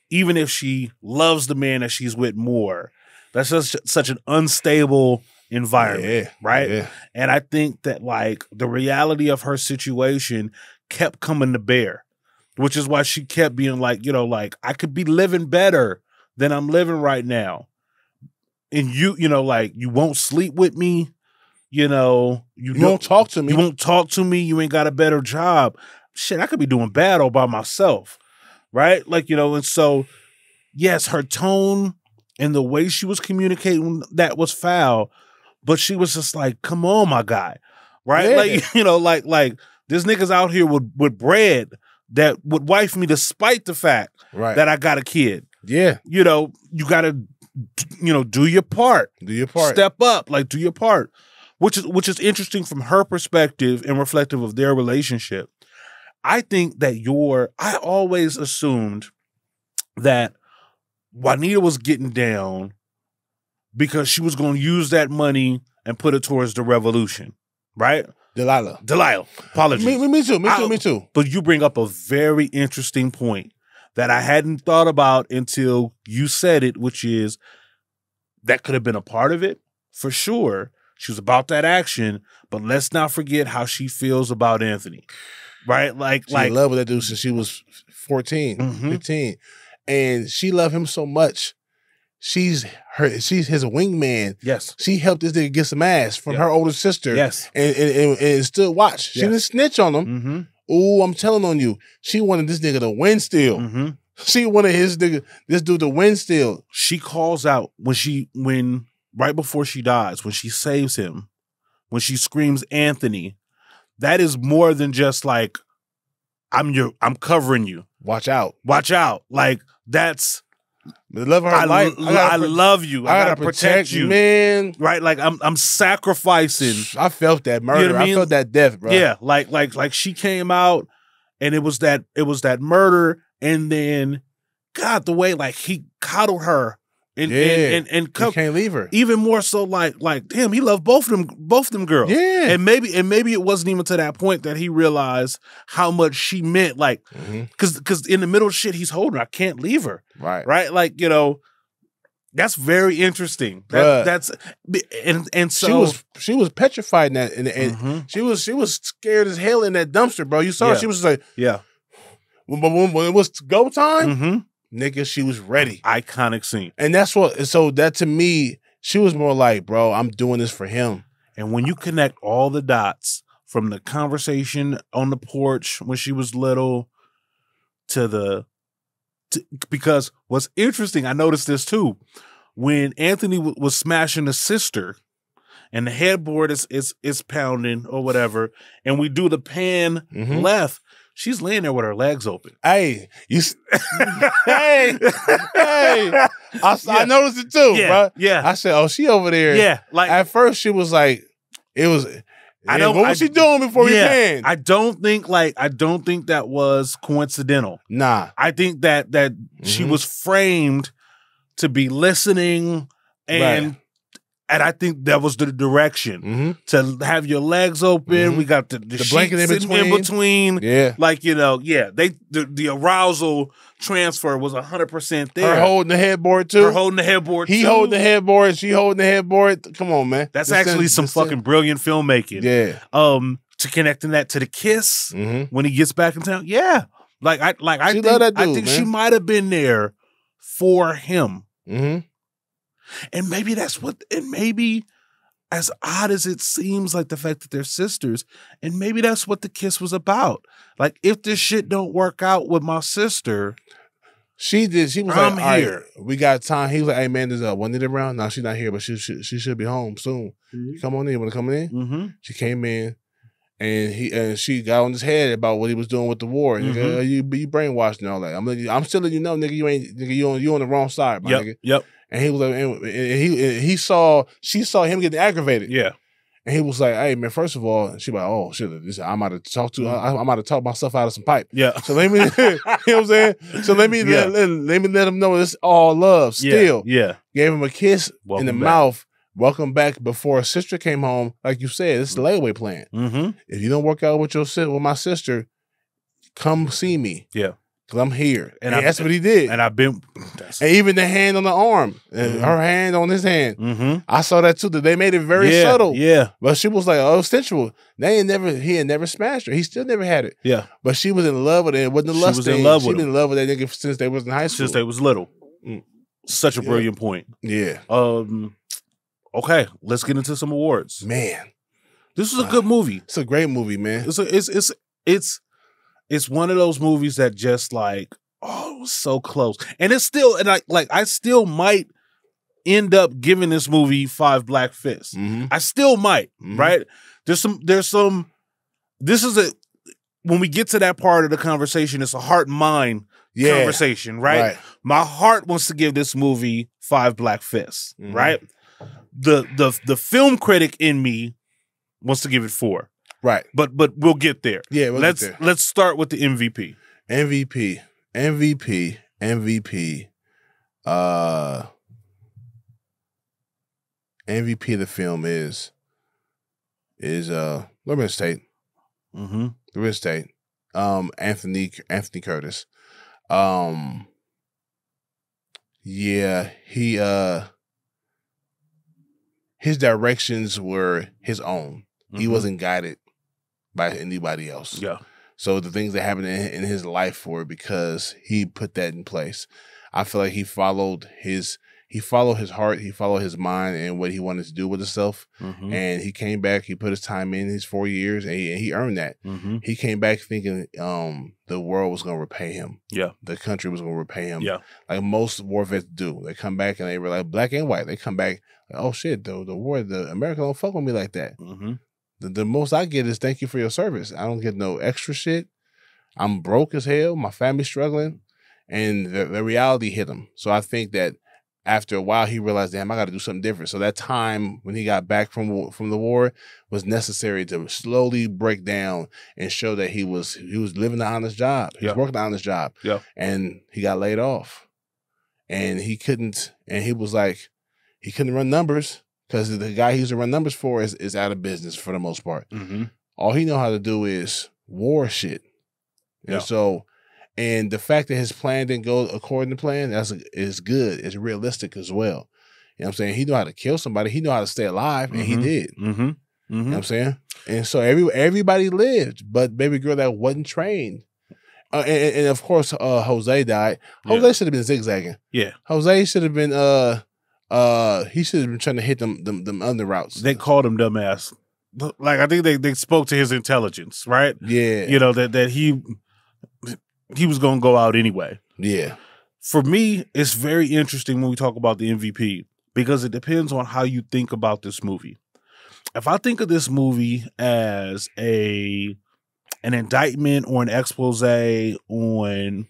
even if she loves the man that she's with more, that's just such an unstable environment, right? Yeah. And I think that, like, the reality of her situation kept coming to bear, which is why she kept being like, you know, like, I could be living better than I'm living right now. And you know, like, you won't sleep with me, you know, you won't talk to me. You won't talk to me. You ain't got a better job. Shit, I could be doing bad all by myself, right? Like, you know, and so, yes, her tone and the way she was communicating, that was foul, but she was just like, come on, my guy, right? Yeah. Like, you know, like this nigga's out here with bread that would wife me despite the fact that I got a kid. Yeah. You know, you got to, you know, do your part. Do your part. Step up, like, do your part. Which is interesting from her perspective and reflective of their relationship. I think that I always assumed that Juanita was getting down because she was going to use that money and put it towards the revolution, right? Delilah. Apologies. Me too. But you bring up a very interesting point that I hadn't thought about until you said it, which is that could have been a part of it, for sure. She was about that action, but let's not forget how she feels about Anthony, right? Like, she in love with that dude since she was 14, 15. And she loved him so much. She's his wingman. Yes. She helped this nigga get some ass from her older sister. Yes. And stood watch. She didn't snitch on him. Ooh, I'm telling on you. She wanted this nigga to win still. She wanted this dude to win still. She calls out when right before she dies, when she saves him, when she screams Anthony, that is more than just like, I'm covering you. Watch out. Like, that's the love of her life. I love you. I gotta protect you, man. Right? Like, I'm sacrificing. I felt that murder. You know what I mean? I felt that death, bro. Yeah, like she came out and it was that murder, and then God, the way like he coddled her and you can't leave her. Even more so, like damn, he loved both of them girls. Yeah, and maybe it wasn't even to that point that he realized how much she meant. Like, because in the middle of shit, he's holding her. I can't leave her. Right. Like, you know, that's very interesting. That's so she was petrified in that, and she was scared as hell in that dumpster, bro. You saw her. She was like, when it was go time. Nigga, she was ready. Iconic scene. And that's what, so that to me, she was more like, bro, I'm doing this for him. And when you connect all the dots from the conversation on the porch when she was little because what's interesting, I noticed this too, when Anthony was smashing the sister and the headboard is pounding or whatever, and we do the pan left, she's laying there with her legs open. Hey, I noticed it too, bro. Yeah. I said, oh, she over there. Yeah. Like, at first she was like, what was she doing before we panned? I don't think that was coincidental. Nah. I think that she was framed to be listening, and I think that was the direction to have your legs open. We got the blanket in between. Yeah, like, you know, the arousal transfer was 100% there. Her holding the headboard too. He holding the headboard. She holding the headboard. Come on, man. That's actually some fucking brilliant filmmaking. Yeah. To connecting that to the kiss when he gets back in town. Yeah. I think she might have been there for him. And maybe maybe as odd as it seems, like the fact that they're sisters, and maybe that's what the kiss was about. Like, if this shit don't work out with my sister, She did. She was I'm like, here. All right, we got time. He was like, hey, man, there's Juanita around. No, she's not here, but she should be home soon. Mm-hmm. Come on in. You want to come in? Mm-hmm. She came in, and she got on his head about what he was doing with the war. And nigga, you brainwashed and all that. I'm still letting you know, nigga, you on the wrong side, my nigga. Yep. And he was like, and she saw him getting aggravated. Yeah. And he was like, hey, man, first of all, she was like, oh, shit, I'm about to talk to, I'm about to talk myself out of some pipe. Yeah. So let me, you know what I'm saying? So let me let him know it's all love still. Yeah. Gave him a kiss in the mouth. Welcome back before a sister came home. Like you said, it's the layaway plan. Mm-hmm. If you don't work out with my sister, come see me. Yeah. Because I'm here. And that's what he did. And I've been... And even the hand on the arm. And her hand on his hand. Mm-hmm. I saw that too. That they made it very subtle. Yeah. But she was like, oh, sensual. He had never smashed her. He still never had it. Yeah. But she was in love with it. It wasn't a lust thing. She was in love with that nigga since they was in high school. Since they was little. Such a brilliant point. Yeah. Okay, let's get into some awards. Man. This is a good movie. It's a great movie, man. It's one of those movies that just like, oh, it was so close. And it's still, and I still might end up giving this movie 5 black fists. Mm-hmm. I still might, right? There's some, when we get to that part of the conversation, it's a heart and mind conversation, right? My heart wants to give this movie 5 black fists, right? The film critic in me wants to give it 4. Right. But we'll get there. Yeah, let's start with the MVP. MVP. MVP of the film is Lorenz Tate. Mm-hmm. Lorenz Tate. Anthony Curtis. Yeah, his directions were his own. Mm-hmm. He wasn't guided by anybody else. Yeah. So the things that happened in his life were because he put that in place. I feel like he followed his heart, he followed his mind and what he wanted to do with himself. Mm-hmm. And he came back, he put his time in his 4 years and he earned that. Mm-hmm. He came back thinking the world was going to repay him. Yeah. The country was going to repay him. Yeah. Like most war vets do. They come back and they were like black and white. They come back, like, oh shit, the America don't fuck with me like that. Mm-hmm. The most I get is thank you for your service. I don't get no extra shit. I'm broke as hell. My family's struggling. And the reality hit him. So I think that after a while, he realized, damn, I got to do something different. So that time when he got back from the war was necessary to slowly break down and show that he was living an honest job. He was working an honest job. Yeah. And he got laid off. And he couldn't run numbers. Because the guy he used to run numbers for is out of business for the most part. Mm-hmm. All he know how to do is war shit. And and the fact that his plan didn't go according to plan, is good. It's realistic as well. You know what I'm saying? He knew how to kill somebody. He knew how to stay alive, and he did. Mm-hmm. Mm-hmm. You know what I'm saying? And so everybody lived, but baby girl that wasn't trained. And of course, Jose died. Jose should have been zigzagging. Yeah. Jose should have been he should have been trying to hit them under routes. They called him dumbass. Like I think they spoke to his intelligence, right? Yeah. You know, that he was gonna go out anyway. Yeah. For me, it's very interesting when we talk about the MVP because it depends on how you think about this movie. If I think of this movie as an indictment or an expose on,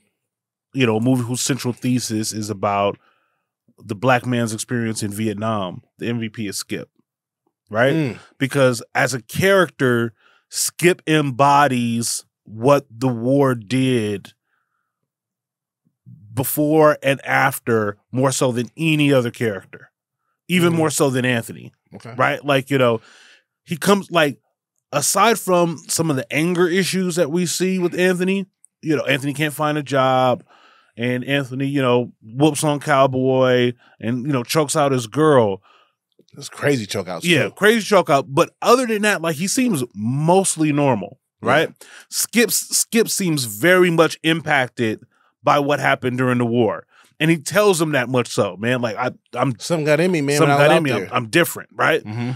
you know, a movie whose central thesis is about the black man's experience in Vietnam, the MVP is Skip, right? Because as a character, Skip embodies what the war did before and after more so than any other character, even more so than Anthony, right? Like, you know, he comes like, aside from some of the anger issues that we see with Anthony, you know, Anthony can't find a job. And Anthony, you know, whoops on Cowboy and, you know, chokes out his girl. It's crazy choke outs. Yeah, crazy choke out. But other than that, like he seems mostly normal, right? Yeah. Skip seems very much impacted by what happened during the war. And he tells him that much so, man. Like I'm something got in me, man. Something got in me. I'm different, right? Mm-hmm.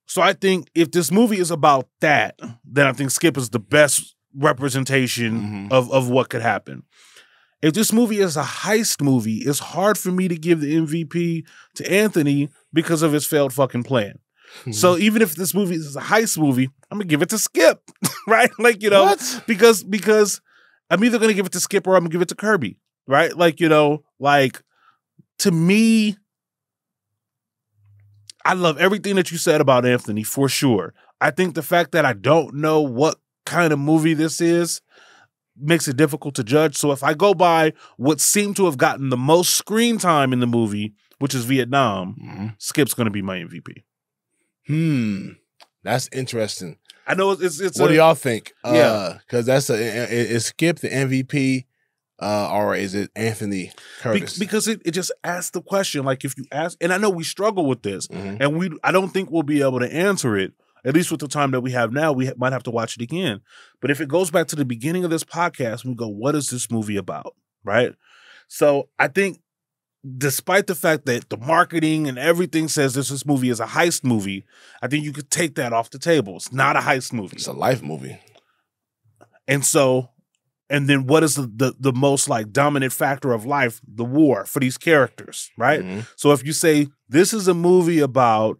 So I think if this movie is about that, then I think Skip is the best representation of what could happen. if this movie is a heist movie, it's hard for me to give the MVP to Anthony because of his failed fucking plan. Mm-hmm. So even if this movie is a heist movie, I'm gonna give it to Skip, right? Like, you know, what? because I'm either gonna give it to Skip or I'm gonna give it to Kirby, right? Like, you know, like to me, I love everything that you said about Anthony for sure. I think the fact that I don't know what kind of movie this is makes it difficult to judge. So if I go by what seemed to have gotten the most screen time in the movie, which is Vietnam, Skip's going to be my MVP. That's interesting. I know it's what do y'all think? Yeah, because is Skip the MVP, or is it Anthony Curtis? Because it just asks the question. Like if you ask, and I know we struggle with this, and I don't think we'll be able to answer it. At least with the time that we have now, we might have to watch it again. But if it goes back to the beginning of this podcast, we go, what is this movie about? Right? So I think despite the fact that the marketing and everything says this movie is a heist movie, I think you could take that off the table. It's not a heist movie. It's a life movie. And so, and then what is the most like dominant factor of life? The war for these characters, right? So if you say this is a movie about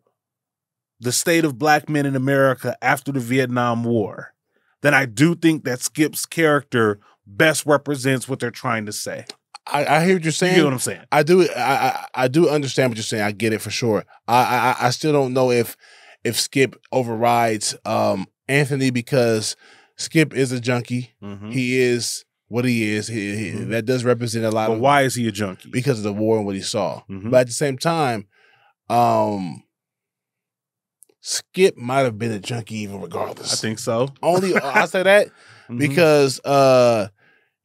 the state of black men in America after the Vietnam War, then I do think that Skip's character best represents what they're trying to say. I hear what you're saying. You know what I'm saying? I do. I do understand what you're saying. I get it for sure. I still don't know if Skip overrides Anthony because Skip is a junkie. He is what he is. He that does represent a lot. But why is he a junkie? Because of the war and what he saw. But at the same time, Skip might have been a junkie even regardless. I think so. Only I say that because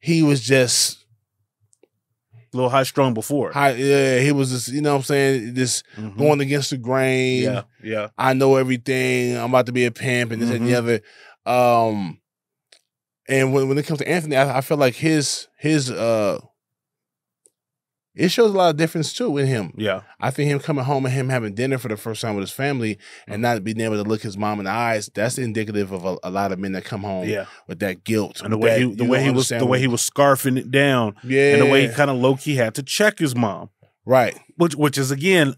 he was just a little high strung before. He was just, you know what I'm saying, just going against the grain. Yeah. I know everything. I'm about to be a pimp and this and the other. And when it comes to Anthony, I feel like his it shows a lot of difference too in him. Yeah. I think him coming home and him having dinner for the first time with his family and not being able to look his mom in the eyes, that's indicative of a lot of men that come home with that guilt. And the way he was scarfing it down. Yeah. And the way he kind of low-key had to check his mom. Right. Which is again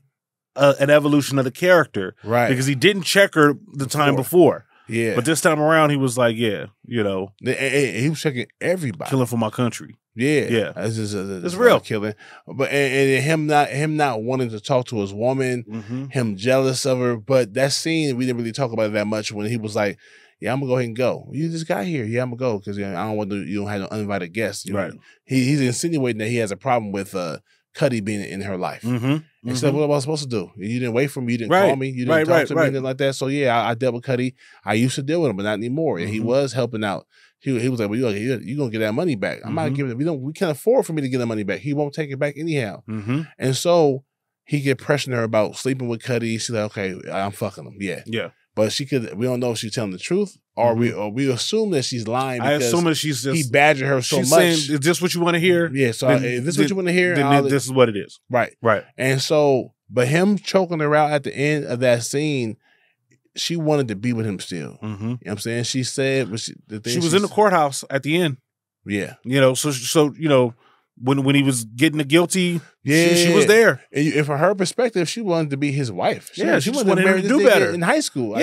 an evolution of the character. Right. Because he didn't check her the time before. Yeah. But this time around he was like, he was checking everybody. Killing for my country. Yeah. It's real killing. But and him not wanting to talk to his woman, him jealous of her. But that scene, we didn't really talk about it that much when he was like, yeah, I'm gonna go ahead and go. You just got here. Yeah, I'm gonna go because I don't want you don't have no uninvited guests. Right. He's insinuating that he has a problem with Cuddy being in her life. And she's like, what am I supposed to do? You didn't wait for me. You didn't call me. You didn't talk to me, anything like that. So yeah, I dealt with Cuddy. I used to deal with him, but not anymore. And he was helping out. He was like, well, you're gonna get that money back. I'm not giving it. We can't afford for me to get the money back. He won't take it back anyhow. And so he get pressuring her about sleeping with Cuddy. She's like, okay, I'm fucking him. Yeah. But we don't know if she's telling the truth or we assume that she's lying. I assume that she's just, he badgered her so much. Saying, is this what you want to hear? Yeah. So if this is what you want to hear, then this is what it is. Right. And so, but him choking her out at the end of that scene, she wanted to be with him still. You know what I'm saying? She said, she was in the courthouse at the end. Yeah. So when he was getting the guilty, she was there. And from her perspective, she wanted to be his wife. She wanted him to do better in high school.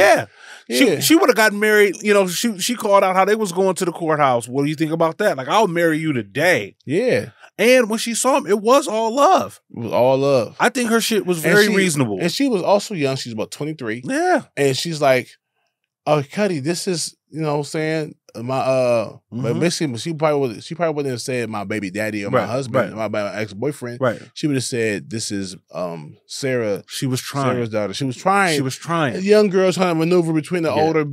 She would have gotten married. She called out how they was going to the courthouse. What do you think about that? Like, I'll marry you today. Yeah. And when she saw him, it was all love. It was all love. I think her shit was very reasonable. And she was also young. She's about 23. Yeah. And she's like, oh, Cuddy, this is, you know what I'm saying? But basically she probably wouldn't have said my baby daddy or my husband, my ex-boyfriend. Right. She would have said, this is Sarah. She was trying. Sarah's daughter. She was trying. A young girl trying to maneuver between the older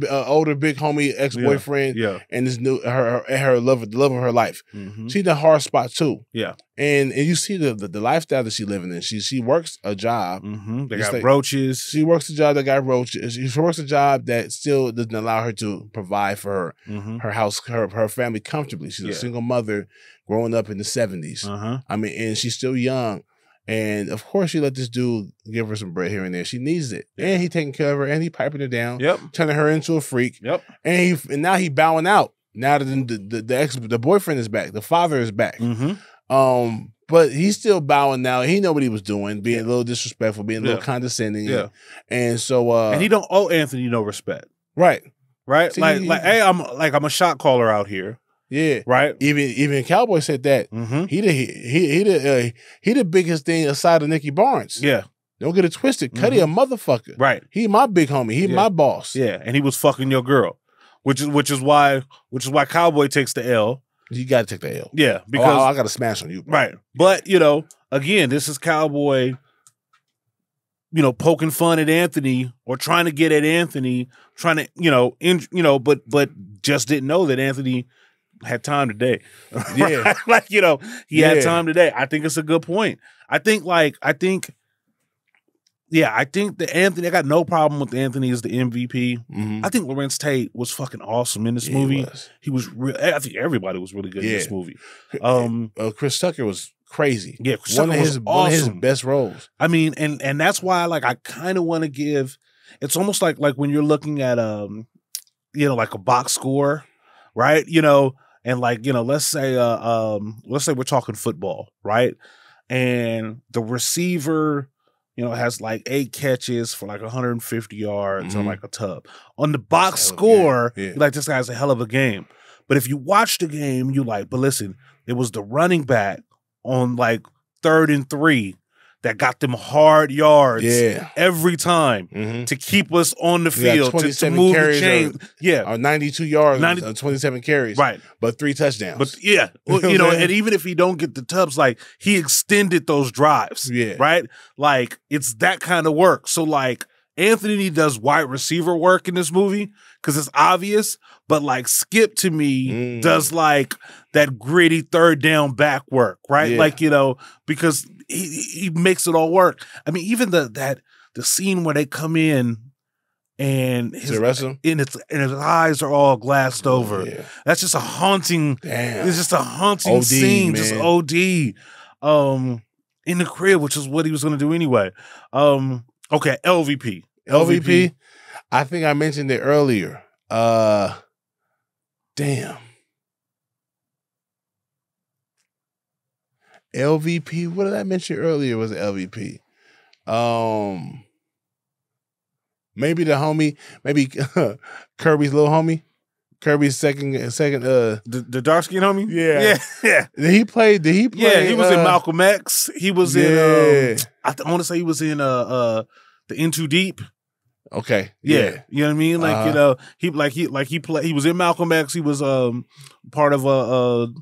big homie ex-boyfriend and this new her love of her life. She's in a hard spot too. Yeah. And you see the lifestyle that she's living in. She works a job. They got roaches. She works a job that got roaches. She works a job that still doesn't allow her to provide for her house, her family comfortably. She's a single mother growing up in the 70s. I mean, and she's still young. And of course, she let this dude give her some bread here and there. She needs it. And he taking care of her and he piping her down, turning her into a freak. And now he bowing out. Now that the boyfriend is back, the father is back. Mm-hmm. But he's still bowing now. He knew what he was doing, being a little disrespectful, being a little condescending. Yeah. And so and he don't owe Anthony no respect. Right. Right? See, hey, I'm a shot caller out here. Yeah. Right? Even Cowboy said that. Mm-hmm. He the biggest thing aside of Nicky Barnes. Yeah. Don't get it twisted. Cuddy a motherfucker. Right. He my big homie. He my boss. Yeah. And he was fucking your girl. Which is why Cowboy takes the L. You gotta take the L. Yeah. Because I gotta smash on you. Bro. Right. But, again, this is Cowboy, poking fun at Anthony or trying to get at Anthony, trying to, but just didn't know that Anthony had time today. Yeah. He had time today. I think it's a good point. I think that Anthony, I got no problem with Anthony as the MVP. Mm-hmm. I think Larenz Tate was fucking awesome in this movie. He was I think everybody was really good in this movie. Chris Tucker was crazy. Yeah, Chris Tucker was awesome. One of his best roles. I mean, and that's why I kind of want to give, it's almost like when you're looking at like a box score, right? And let's say we're talking football, right? And the receiver has like 8 catches for like 150 yards on like a tub. On the box score, like, this guy's a hell of a game. But if you watch the game, but listen, it was the running back on like 3rd and 3 that got them hard yards every time to keep us on the field, to move the chain. Or 92 yards on 27 carries. Right. But 3 touchdowns. But and even if he don't get the tubs, like, he extended those drives. Yeah. Right? Like, it's that kind of work. So, like, Anthony does wide receiver work in this movie because it's obvious, but like Skip to me does like that gritty 3rd down back work, right? Like, because he makes it all work. I mean, even the scene where they come in and his eyes are all glassed over. Yeah. That's just a haunting. Damn. It's just a haunting OD, scene, man. Just OD. In the crib, which is what he was going to do anyway. Okay, LVP. I think I mentioned it earlier. Damn. LVP. What did I mention earlier was LVP? Maybe the homie. Maybe Kirby's little homie. Kirby's second. The dark skin homie. Yeah. Did he play? Yeah, he was in Malcolm X. He was in. I want to say he was in the In Too Deep. Okay. Yeah. You know what I mean? Like, he was in Malcolm X. He was part of the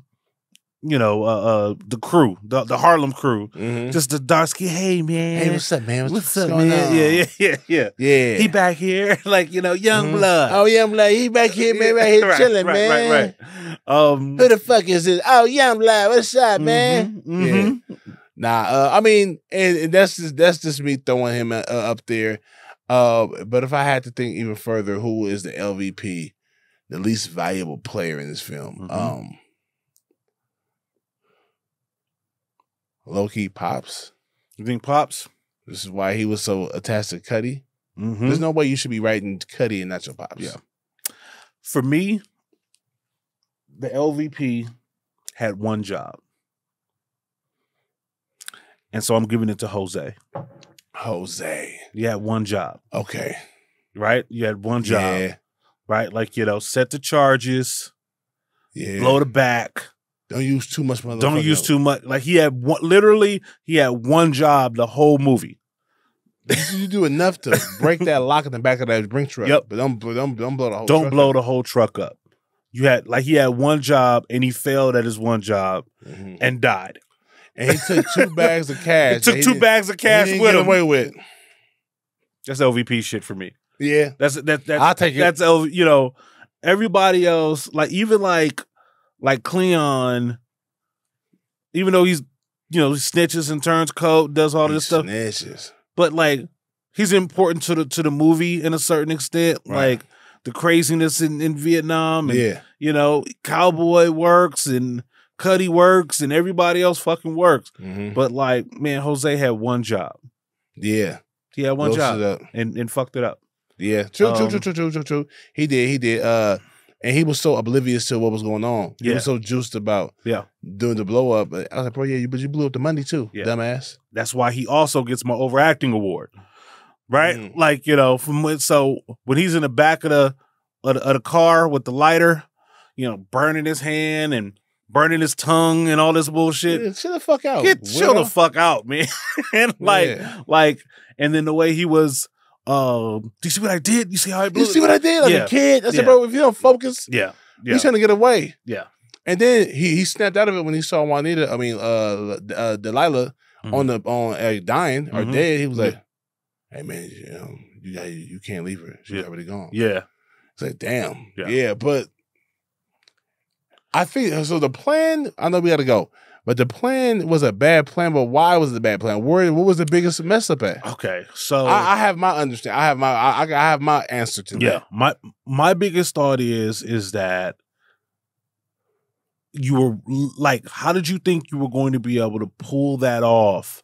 crew, the Harlem crew. Mm-hmm. Just the dark skin. Hey man. Hey, what's up, man? What's up, man? Yeah. He back here, like, young blood. Oh, young blood. He back here, man, right here chilling, man. Right. Who the fuck is this? Oh, young blood. What's up, man? Yeah. Nah, I mean, and that's just me throwing him up there. But if I had to think even further, who is the LVP, the least valuable player in this film? Mm-hmm. Low-key Pops. You think Pops? This is why he was so attached to Cuddy. Mm-hmm. There's no way you should be writing Cuddy and not your Pops. Yeah. For me, the LVP had one job. And so I'm giving it to Jose. You had one job. Okay. Right? You had one job. Yeah. Right? Like, set the charges. Yeah. Blow the back. Don't use too much. Don't use too much. Like, he had one job the whole movie. You do enough to break that lock in the back of that Brinks truck. Yep. But don't blow the whole truck. Don't blow the whole truck up. He had one job and he failed at his one job and died. And he took 2 bags of cash. He took 2 bags of cash with him. Away with. That's LVP shit for me. Yeah. That's I'll take it. That's everybody else, like, even like Cleon, even though he's he snitches and turns coat, does all this stuff. Snitches. But like, he's important to the movie in a certain extent. Right. Like the craziness in Vietnam and Cowboy works and Cuddy works and everybody else fucking works. Mm-hmm. But like, man, Jose had one job. Yeah. He had one job and fucked it up. Yeah. True. He did. And he was so oblivious to what was going on. Yeah. He was so juiced about doing the blow up. I was like, bro, yeah, but you blew up the money too, dumbass. That's why he also gets my overacting award. Right? Like, you know, so when he's in the back of the car with the lighter, you know, burning his hand and burning his tongue and all this bullshit. Yeah, chill the fuck out. Chill the fuck out, man. And and then the way he was, do you see what I did? You see how I blew? You see what I did? Like a kid? I said, bro, if you don't focus, he's trying to get away. Yeah. And then he snapped out of it when he saw Juanita, Delilah on dying or dead. He was like, hey man, you can't leave her. She's already gone. Yeah. It's like, damn. Yeah, but I think so. The plan, I know we got to go, but the plan was a bad plan. But why was it a bad plan? What was the biggest mess up at? Okay, so I have my understanding. I have my answer to that. Yeah, my biggest thought is that you were like, how did you think you were going to be able to pull that off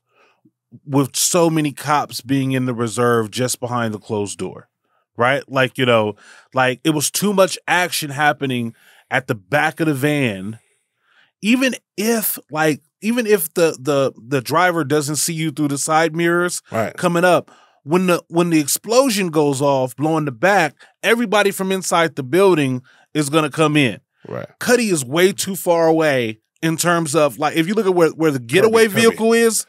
with so many cops being in the reserve just behind the closed door, right? Like, you know, like it was too much action happening at the back of the van. Even if the driver doesn't see you through the side mirrors coming up, when the explosion goes off, blowing the back, everybody from inside the building is gonna come in. Right. Cuddy is way too far away in terms of, like, if you look at where the getaway vehicle is,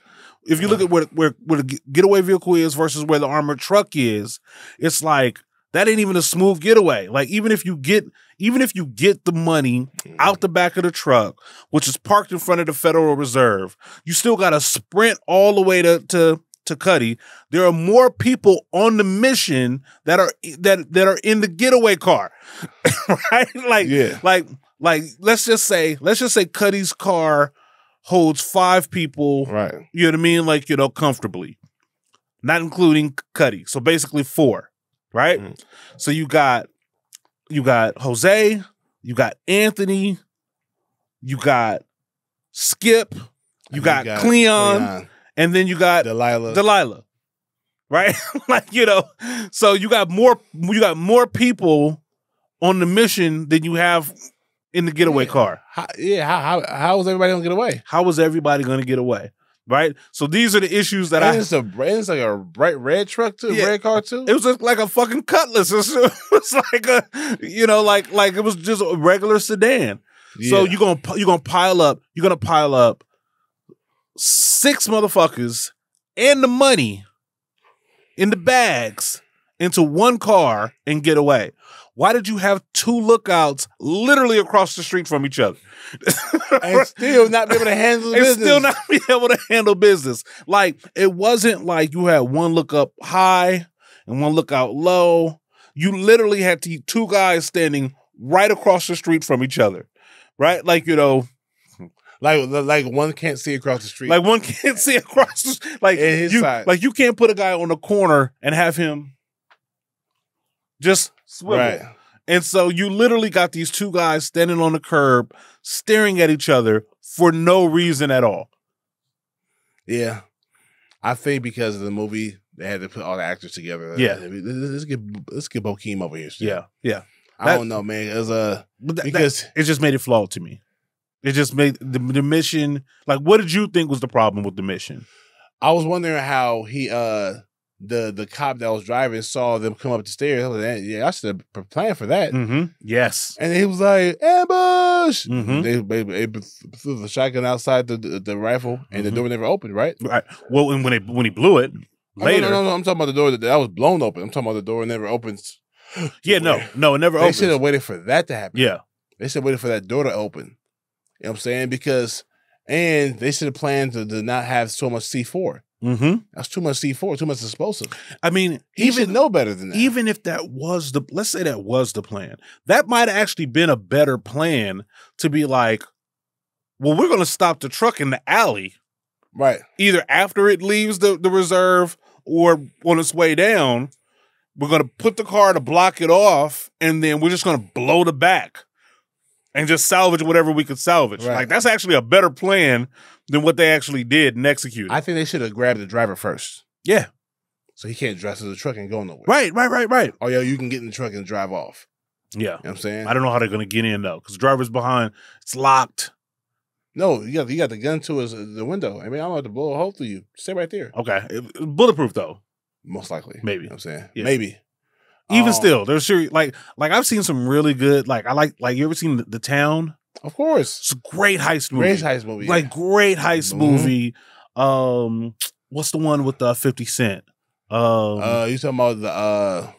if you look at where the getaway vehicle is versus where the armored truck is, it's like that ain't even a smooth getaway. Like, even if you get the money out the back of the truck, which is parked in front of the Federal Reserve, you still got to sprint all the way to Cuddy. There are more people on the mission that are in the getaway car, right? Like let's just say Cuddy's car holds 5 people, right? You know what I mean? Like, you know, comfortably, not including Cuddy. So basically 4, right? Mm-hmm. So you got Jose, you got Anthony, you got Skip, you got Cleon, and then you got Delilah. Right? Like, you know, so you got more people on the mission than you have in the getaway car. How was everybody gonna get away? How was everybody gonna get away? Right? So these are the issues that it's like a bright red truck too, red car too. It was just like a fucking Cutlass. It was like a, you know, like it was just a regular sedan. Yeah. So you're gonna pile up 6 motherfuckers and the money in the bags into one car and get away. Why did you have 2 lookouts literally across the street from each other? And still not be able to handle business. And still not be able to handle business. Like, it wasn't like you had one lookup high and one lookout low. You literally had 2 guys standing right across the street from each other. Right? Like, you know, like one can't see across the street. Like one can't see across the street. Like, in his side. Like, you can't put a guy on the corner and have him just swivel. Right. And so you literally got these 2 guys standing on the curb, staring at each other for no reason at all. Yeah. I think because of the movie, they had to put all the actors together. Yeah. Let's get Bokeem over here. Yeah. Yeah. I don't know, man. It was because it just made it flawed to me. It just made the mission, like, what did you think was the problem with the mission? I was wondering how he the cop that was driving saw them come up the stairs. I was like, yeah, I should have planned for that. Mm-hmm. Yes. And he was like, ambush! Mm-hmm. They threw the shotgun outside the rifle, and the door never opened, right? Right. Well, when he blew it later. No, I'm talking about the door that was blown open. I'm talking about the door never opens. Yeah, no, it never opens. They should have waited for that to happen. Yeah. They should have waited for that door to open. You know what I'm saying? And they should have planned to not have so much C4. Mm-hmm. That's too much C4, too much explosive. I mean, he should know better than that. Even if that was let's say that was the plan, that might have actually been a better plan to be like, well, we're going to stop the truck in the alley. Right. Either after it leaves the reserve or on its way down, we're going to put the car to block it off, and then we're just going to blow the back and just salvage whatever we could salvage. Right. Like, that's actually a better plan than what they actually did and executed. I think they should have grabbed the driver first. Yeah. So he can't drive to the truck and go nowhere. Right. Oh, yeah, you can get in the truck and drive off. Yeah. You know what I'm saying? I don't know how they're going to get in, though, because the driver's behind. It's locked. No, you got the gun to the window. I mean, I'm about to blow a hole through you. Stay right there. Okay. Bulletproof, though. Most likely. Maybe. You know what I'm saying? Yeah. Maybe. Even still, there's sure like I've seen some really good, like you ever seen The Town? Of course. It's a great heist movie. Great heist movie. Like great heist movie. What's the one with 50 Cent? You talking about the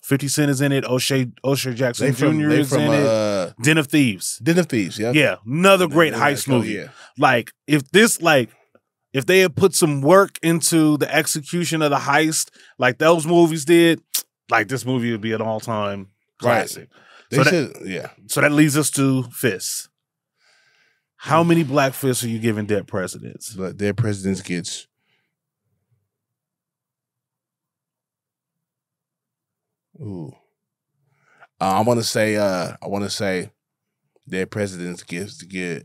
50 Cent is in it. O'Shea Jackson Jr. is in it. Den of Thieves. Den of Thieves, yeah. Yeah. Another great heist movie. Yeah. Like if they had put some work into the execution of the heist, like those movies did, like this movie would be an all-time classic. Right. So that leads us to fists. How many black fists are you giving Dead Presidents? But Dead Presidents gets I want to say Dead Presidents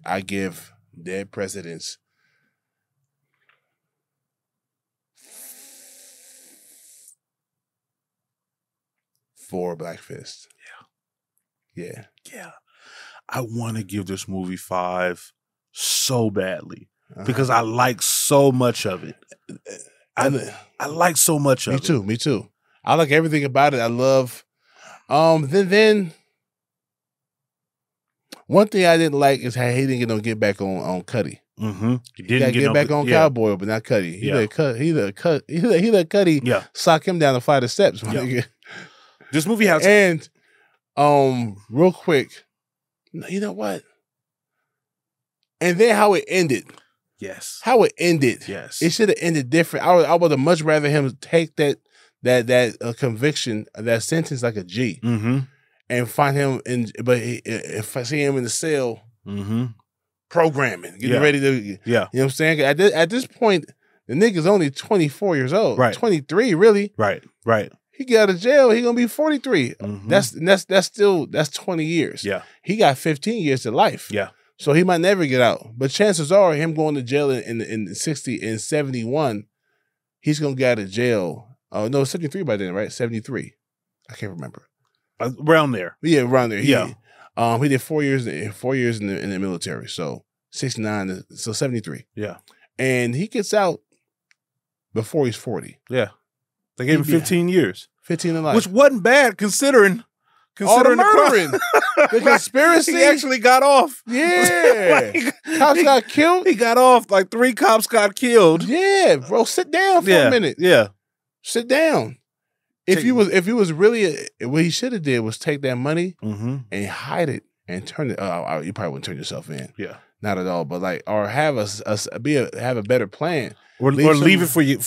I give Dead Presidents 4 black fists. Yeah. I want to give this movie 5 so badly because I like so much of it. I like so much of it. Me too. I like everything about it. I love. Then one thing I didn't like is how he didn't get back on Cuddy. Mm-hmm. He didn't get back on Cowboy, but not Cuddy. He let Cuddy sock him down the flight of steps. This movie has real quick. You know what? And then how it ended. Yes. How it ended. Yes. It should have ended different. I would have much rather him take that conviction, that sentence like a G, and find him if I see him in the cell, programming, getting ready to, you know what I'm saying? At this point, the nigga's only 24 years old, right? 23, really, right. He get out of jail, he gonna be 43. That's 20 years. Yeah, he got 15 years to life. Yeah. So he might never get out. But chances are him going to jail in 60 and 71, he's going to get out of jail. Oh, no, 73 by then, right? 73. I can't remember. Around there. Yeah, around there. He did 4 years in the military. So 69, so 73. Yeah. And he gets out before he's 40. Yeah. They gave him 15 years. 15 in life. Which wasn't bad considering all the murdering. The conspiracy. He actually got off. Yeah. Cops got killed. He got off. Like 3 cops got killed. Yeah, bro. Sit down for a minute. Yeah. Sit down. If he was really what he should have did was take that money and hide it and turn it. You probably wouldn't turn yourself in. Yeah. Not at all. But like, or have a better plan. Or leave it for your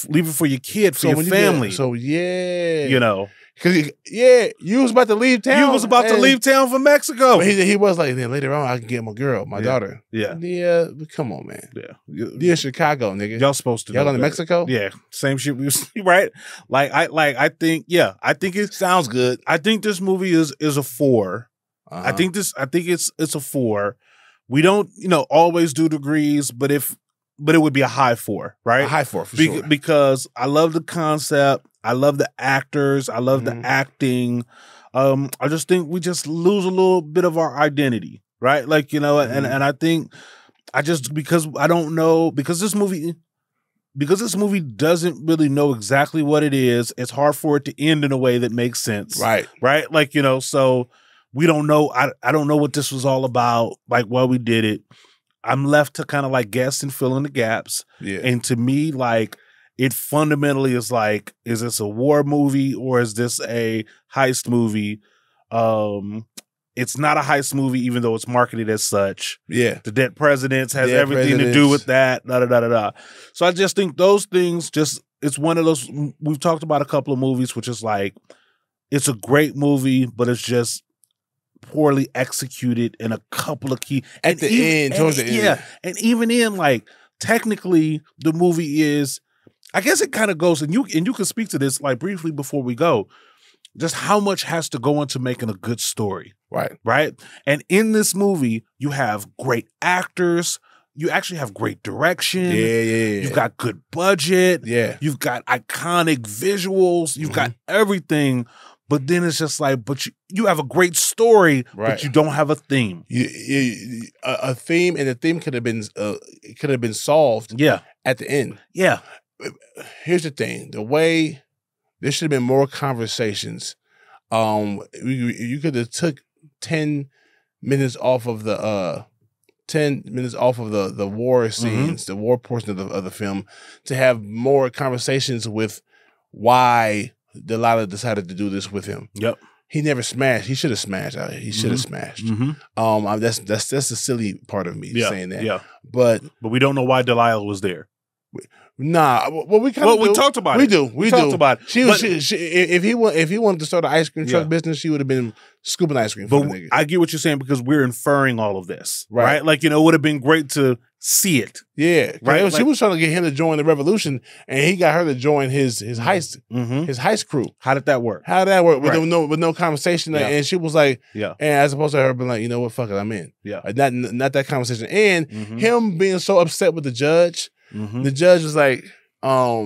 kid, for your family. You know. Because you was about to leave town. You was about to leave town for Mexico. But he was like, then later on, I can get my girl, my daughter. Yeah. Yeah, come on, man. Yeah. You're in Chicago, nigga. Y'all supposed to. Y'all going to Mexico? Yeah. Same shit we was, right? I think it sounds good. I think this movie is a 4. I think it's a 4. We don't, always do degrees, but it would be a high 4, right? A high 4 for sure. Because I love the concept. I love the actors. I love the acting. I just think we just lose a little bit of our identity, right? Like, and I think because this movie doesn't really know exactly what it is, it's hard for it to end in a way that makes sense. Right. Right? Like, so we don't know. I don't know what this was all about, like why we did it. I'm left to kind of like guess and fill in the gaps. Yeah. And to me, like, it fundamentally is like, is this a war movie or is this a heist movie? It's not a heist movie, even though it's marketed as such. Yeah. The Dead Presidents has everything to do with that. So I just think those things it's one of those, we've talked about a couple of movies, which is like, it's a great movie, but it's just poorly executed in a couple of key towards the end. Yeah. And even in like, technically the movie is, I guess it kind of goes, and you can speak to this like briefly before we go, just how much has to go into making a good story. Right. Right. And in this movie, you have great actors. You actually have great direction. Yeah. You've got good budget. Yeah. You've got iconic visuals. You've got everything. but then it's just like, but you have a great story, but you don't have a theme. A theme, and the theme could have been solved. At the end. Here's the thing: the way there should have been more conversations. You could have took 10 minutes off of the 10 minutes off of the war scenes, the war portion of the film, to have more conversations with why Delilah decided to do this with him. He never smashed. He should have smashed. He should have smashed. That's the silly part of me saying that. But we don't know why Delilah was there. Nah, well, we talked about it. We talked about it. If he wanted to start an ice cream truck business, she would have been scooping ice cream. But I get what you're saying, because we're inferring all of this, right? Like, it would have been great to see it. Right. She was trying to get him to join the revolution, and he got her to join his heist his heist crew. How did that work? With no conversation, and she was like, and as opposed to her being like, you know what, fuck it, I'm in. Not that conversation, and him being so upset with the judge. The judge was like, I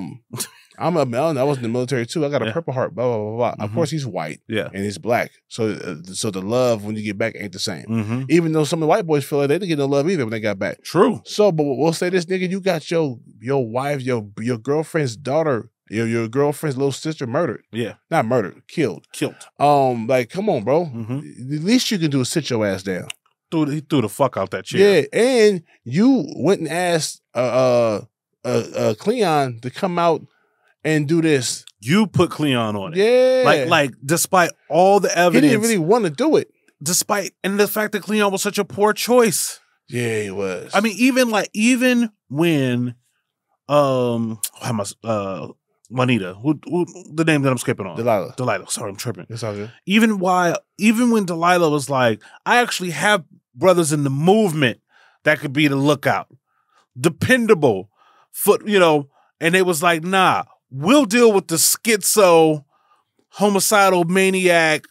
was in the military too. I got a Purple Heart, blah, blah, blah, blah. Of course, he's white and he's black. So the love when you get back ain't the same. Even though some of the white boys feel like they didn't get no love either when they got back. True. So, but we'll say this, nigga, you got your wife, your girlfriend's daughter, your girlfriend's little sister murdered. Not murdered, killed. Like, come on, bro. The least you can do is sit your ass down. He threw the fuck out that chair. And you went and asked Cleon to come out and do this. You put Cleon on it. Like despite all the evidence. He didn't really want to do it. And the fact that Cleon was such a poor choice. He was. I mean, even when Juanita, who the name that I'm skipping on? Delilah. Sorry, I'm tripping. It's all good. Even when Delilah was like, I actually have brothers in the movement that could be the lookout. Dependable. And they was like, nah, we'll deal with the schizo, homicidal maniac,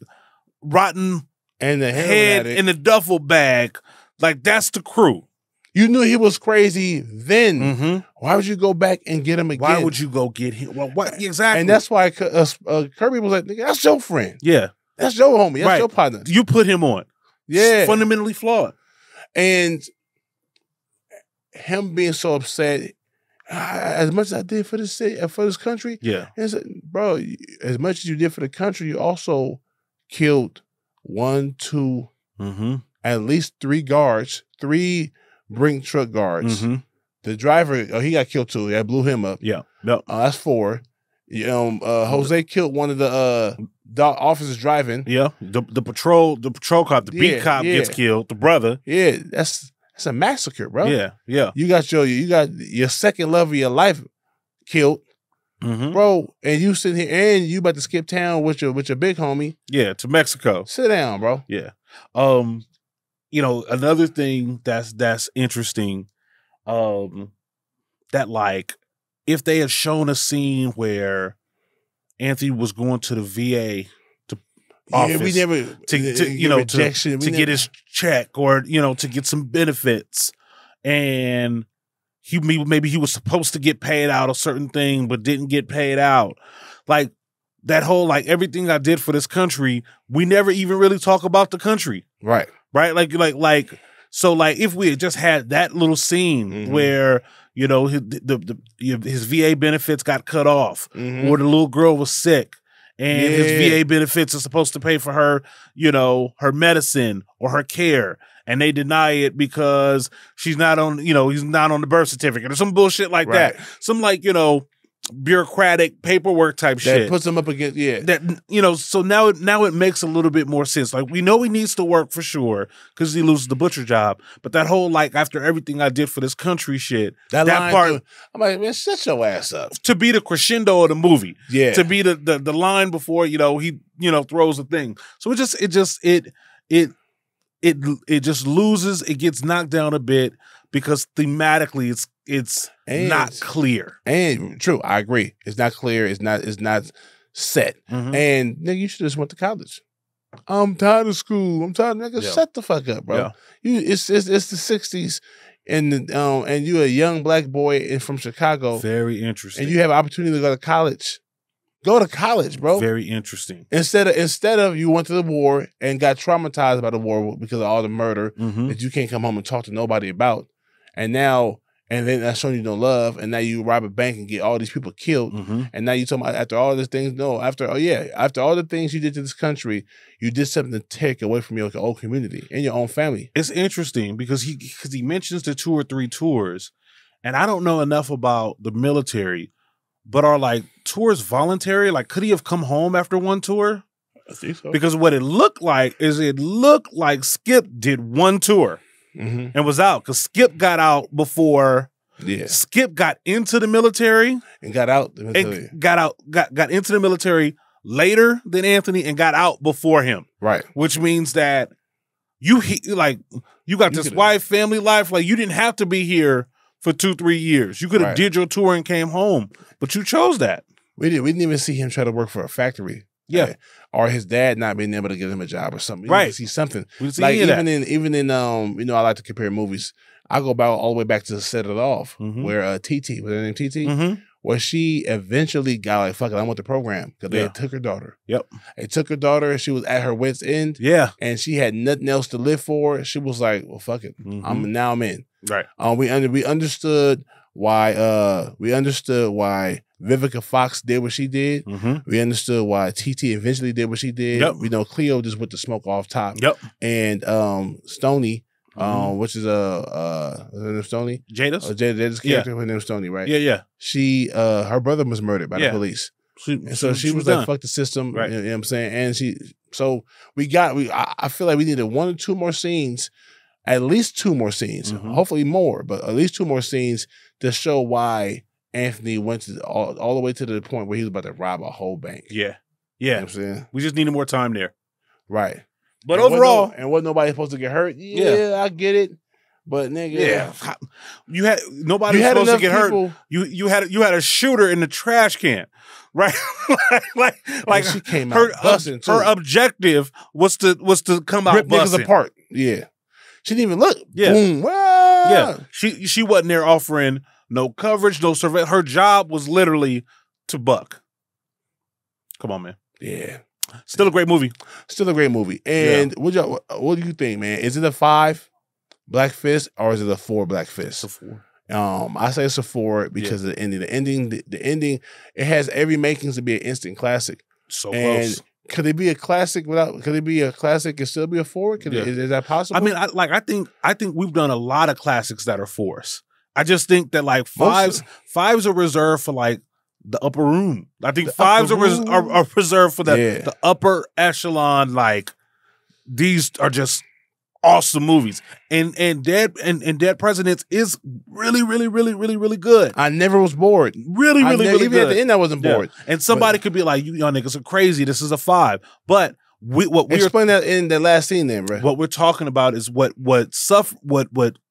rotten and the head in the duffel bag. Like, that's the crew. You knew he was crazy then. Why would you go back and get him again? Why would you go get him? Well, what exactly? And that's why Kirby was like, nigga, that's your friend. That's your homie. That's your partner. You put him on. It's fundamentally flawed. And him being so upset, as much as I did for this city, for this country, it's like, bro, as much as you did for the country, you also killed 1, 2, at least 3 guards, 3 Brink truck guards. The driver, he got killed too. I blew him up. That's 4. Jose killed one of the officers driving. The patrol cop, the beat cop gets killed. The brother. That's a massacre, bro. You got your second love of your life killed, bro. And you sitting here and you about to skip town with your big homie. To Mexico. Sit down, bro. Another thing that's interesting, that like if they had shown a scene where Anthony was going to the VA office to get his check or to get some benefits, and maybe he was supposed to get paid out a certain thing but didn't get paid out, like that whole like everything I did for this country, we never even really talk about the country, right so like if we had just had that little scene where his VA benefits got cut off, or the little girl was sick and his VA benefits are supposed to pay for her, her medicine or her care, and they deny it because she's not on, he's not on the birth certificate or some bullshit like that. Some like, bureaucratic paperwork type shit. That puts them up against, That, so now it makes a little bit more sense. Like, we know he needs to work for sure because he loses the butcher job. But that whole, like, after everything I did for this country shit, that part. I'm like, man, shut your ass up. To be the crescendo of the movie. To be the line before, he, throws a thing. So it just loses, it gets knocked down a bit because thematically it's not clear. And true, I agree. It's not clear. It's not set. And nigga, you should just went to college. I'm tired of school. I'm tired. Nigga, shut the fuck up, bro. It's the 60s, and you a young black boy from Chicago. Very interesting. And you have an opportunity to go to college. Go to college, bro. Very interesting. Instead of you went to the war and got traumatized by the war because of all the murder that you can't come home and talk to nobody about, and then that's showing you no love, and now you rob a bank and get all these people killed, and now you talking about after all these things. No, after all the things you did to this country, you did something to take away from your own community and your own family. It's interesting because he mentions the 2 or 3 tours, and I don't know enough about the military. But are like tours voluntary? Like, could he have come home after one tour? I think so. Because what it looked like Skip did one tour and was out. Because Skip got out before. Yeah. Skip got into the military and got out. And got into the military later than Anthony and got out before him. Right. Which means that you got this wife, family life. Like, you didn't have to be here for 2-3 years. You could have did your tour and came home, but you chose that. We didn't even see him try to work for a factory. Yeah. Or his dad not being able to get him a job or something. Right. You see something. Like even in I like to compare movies. I go back all the way back to Set It Off, where TT, was her name TT? Where she eventually got like, fuck it, I want the program. Because they took her daughter. Yep. They took her daughter and she was at her wit's end. Yeah. And she had nothing else to live for. She was like, well, fuck it. I'm in. Right. We understood why Vivica Fox did what she did. We understood why TT eventually did what she did. Yep. We know Cleo just with the smoke off top. Yep. And Stoney, which is Stoney? Jada's? Jada's character, her name's Stoney, right? Yeah, yeah. She her brother was murdered by the police. She was like, fuck the system. Right. You know what I'm saying? And I feel like we needed 1 or 2 more scenes, at least 2 more scenes, hopefully more, but at least 2 more scenes to show why Anthony went to all the way to the point where he was about to rob a whole bank. Yeah. Yeah. You know what I'm saying? We just needed more time there. Right. But overall. Wasn't nobody supposed to get hurt? Yeah, I get it. But nigga. Yeah. Nobody was supposed to get hurt. You had a shooter in the trash can. Right? like she came out busting too. Her objective was to come out rip busting. Niggas apart. Yeah. She didn't even look. Yeah. Boom. Ah! Yeah. She wasn't there offering no coverage, no surveillance. Her job was literally to buck. Come on, man. Yeah. Still a great movie. And what do you think, man? Is it a 5 Black Fist or is it a 4 Black Fist? It's a 4. I say it's a 4 because of the ending. The ending, it has every makings to be an instant classic. So close. Could it be a classic could it be a classic and still be a 4? Is that possible? I mean, I think we've done a lot of classics that are 4s. I just think that like fives are reserved for like the upper room. I think fives are reserved for the upper echelon. Like, these are just awesome movies. And Dead Presidents is really, really, really, really, really good. I never was bored. Really, really, really even good. At the end, I wasn't bored. And somebody could be like, "You y'all niggas are crazy. This is a 5." But explain that in the last scene, then, bro. What we're talking about is what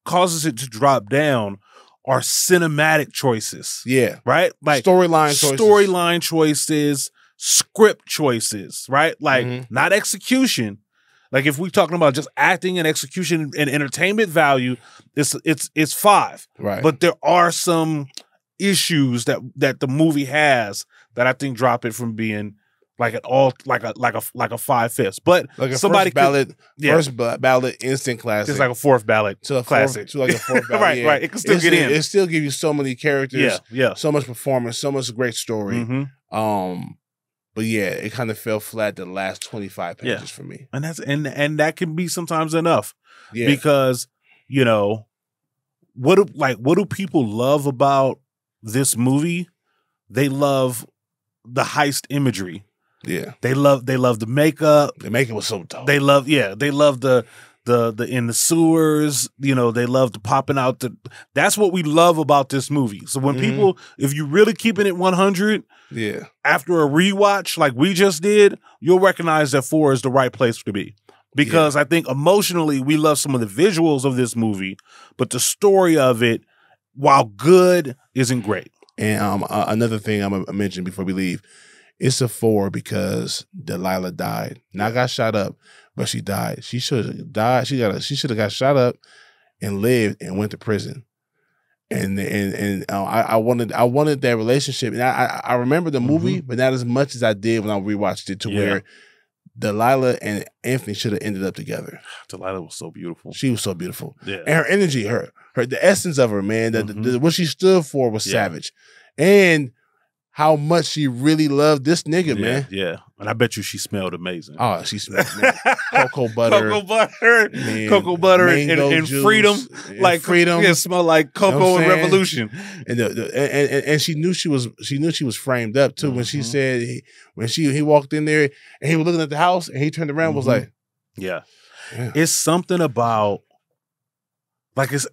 causes it to drop down are cinematic choices. Yeah. Right? Like storyline choices, script choices, right? Like not execution. Like, if we're talking about just acting and execution and entertainment value, it's 5. Right. But there are some issues that the movie has that I think drop it from being like a 5/5. But like a somebody first ballot instant classic. It's like a 4th ballot classic. To like a 4th ballot. Right. It can still get in. It still gives you so many characters. Yeah. So much performance. So much great story. But yeah, it kind of fell flat the last 25 pages for me. And that's and that can be sometimes enough. Yeah. Because, what do people love about this movie? They love the heist imagery. Yeah. They love the makeup. The makeup was so dope. They love the in the sewers, they love the popping out that's what we love about this movie. So when people, if you really keeping it 100, after a rewatch like we just did, you'll recognize that 4 is the right place to be. Because I think emotionally we love some of the visuals of this movie, but the story of it, while good, isn't great. And another thing I'm gonna mention before we leave, it's a 4 because Delilah died. Not got shot up, but she died. She should have died. She should have got shot up and lived and went to prison. And I wanted that relationship, and I remember the movie, but not as much as I did when I rewatched it. Where Delilah and Anthony should have ended up together. Delilah was so beautiful. She was so beautiful. Yeah. And her energy, her the essence of her, man, what she stood for was savage. And how much she really loved this nigga, man. Yeah. And I bet you she smelled amazing. Oh, she smelled, man. Cocoa butter. Cocoa butter and freedom. Like freedom. Yeah, smell like cocoa and revolution. And and she knew she was framed up too when she said he walked in there and he was looking at the house and he turned around and was like, yeah. It's something about like it's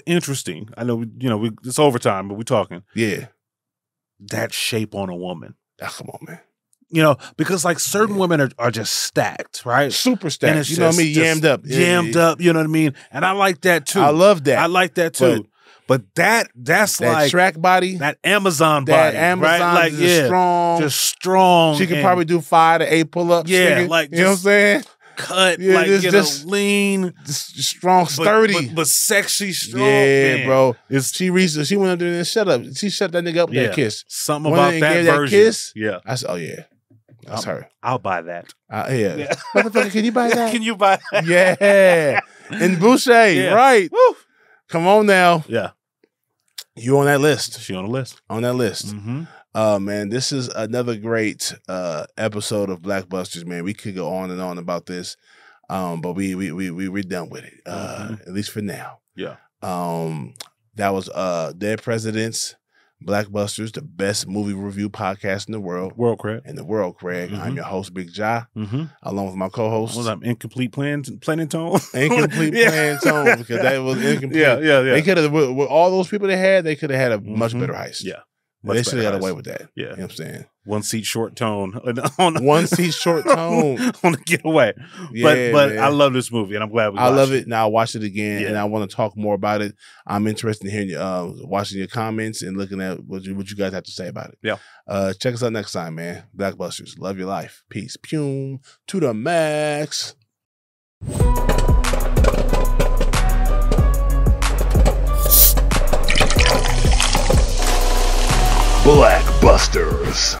interesting. I know it's overtime, but we're talking. Yeah. That shape on a woman. Oh, come on, man. Because like certain women are just stacked, right? Super stacked. And you know what I mean? Yammed up. Jammed up, you know what I mean? And I like that too. I love that. I like that too. But that's that like track body. That Amazon body. Amazon, right? Like, strong. Just strong. She could probably do 5 to 8 pull-ups. Yeah, nigga. like you know what I'm saying? Cut, like just lean, strong, sturdy, but sexy, strong. Yeah, man. bro. She went under there and shut up. She shut that nigga up with that kiss. Something about that version. Kiss, yeah. I said, oh yeah, that's her. I'll buy that. Yeah. Motherfucker, can you buy that? Can you buy that? Yeah. And Boucher, right? Woo. Come on now. Yeah. You on that list? She on the list. On that list. Mm-hmm. Man, this is another great episode of Blackbusters, man. We could go on and on about this, but we're done with it, at least for now. Yeah. That was Dead Presidents, Blackbusters, the best movie review podcast in the world. World, Craig. In the world, Craig. Mm-hmm. I'm your host, Big Ja, along with my co-host. Was that Incomplete Planning Tone? Incomplete Planning Tone, because that was incomplete. Yeah. They could have, with all those people they had, they could have had a much better heist. Yeah. They should have got away with that. Yeah. You know what I'm saying? 1 seat short tone. 1 seat short tone. On the getaway. Yeah, but I love this movie and I'm glad we watched it. I love it. Now I'll watch it again and I want to talk more about it. I'm interested in hearing watching your comments and looking at what you guys have to say about it. Yeah. Check us out next time, man. Blackbusters. Love your life. Peace. Pum. To the max. Blackbusters.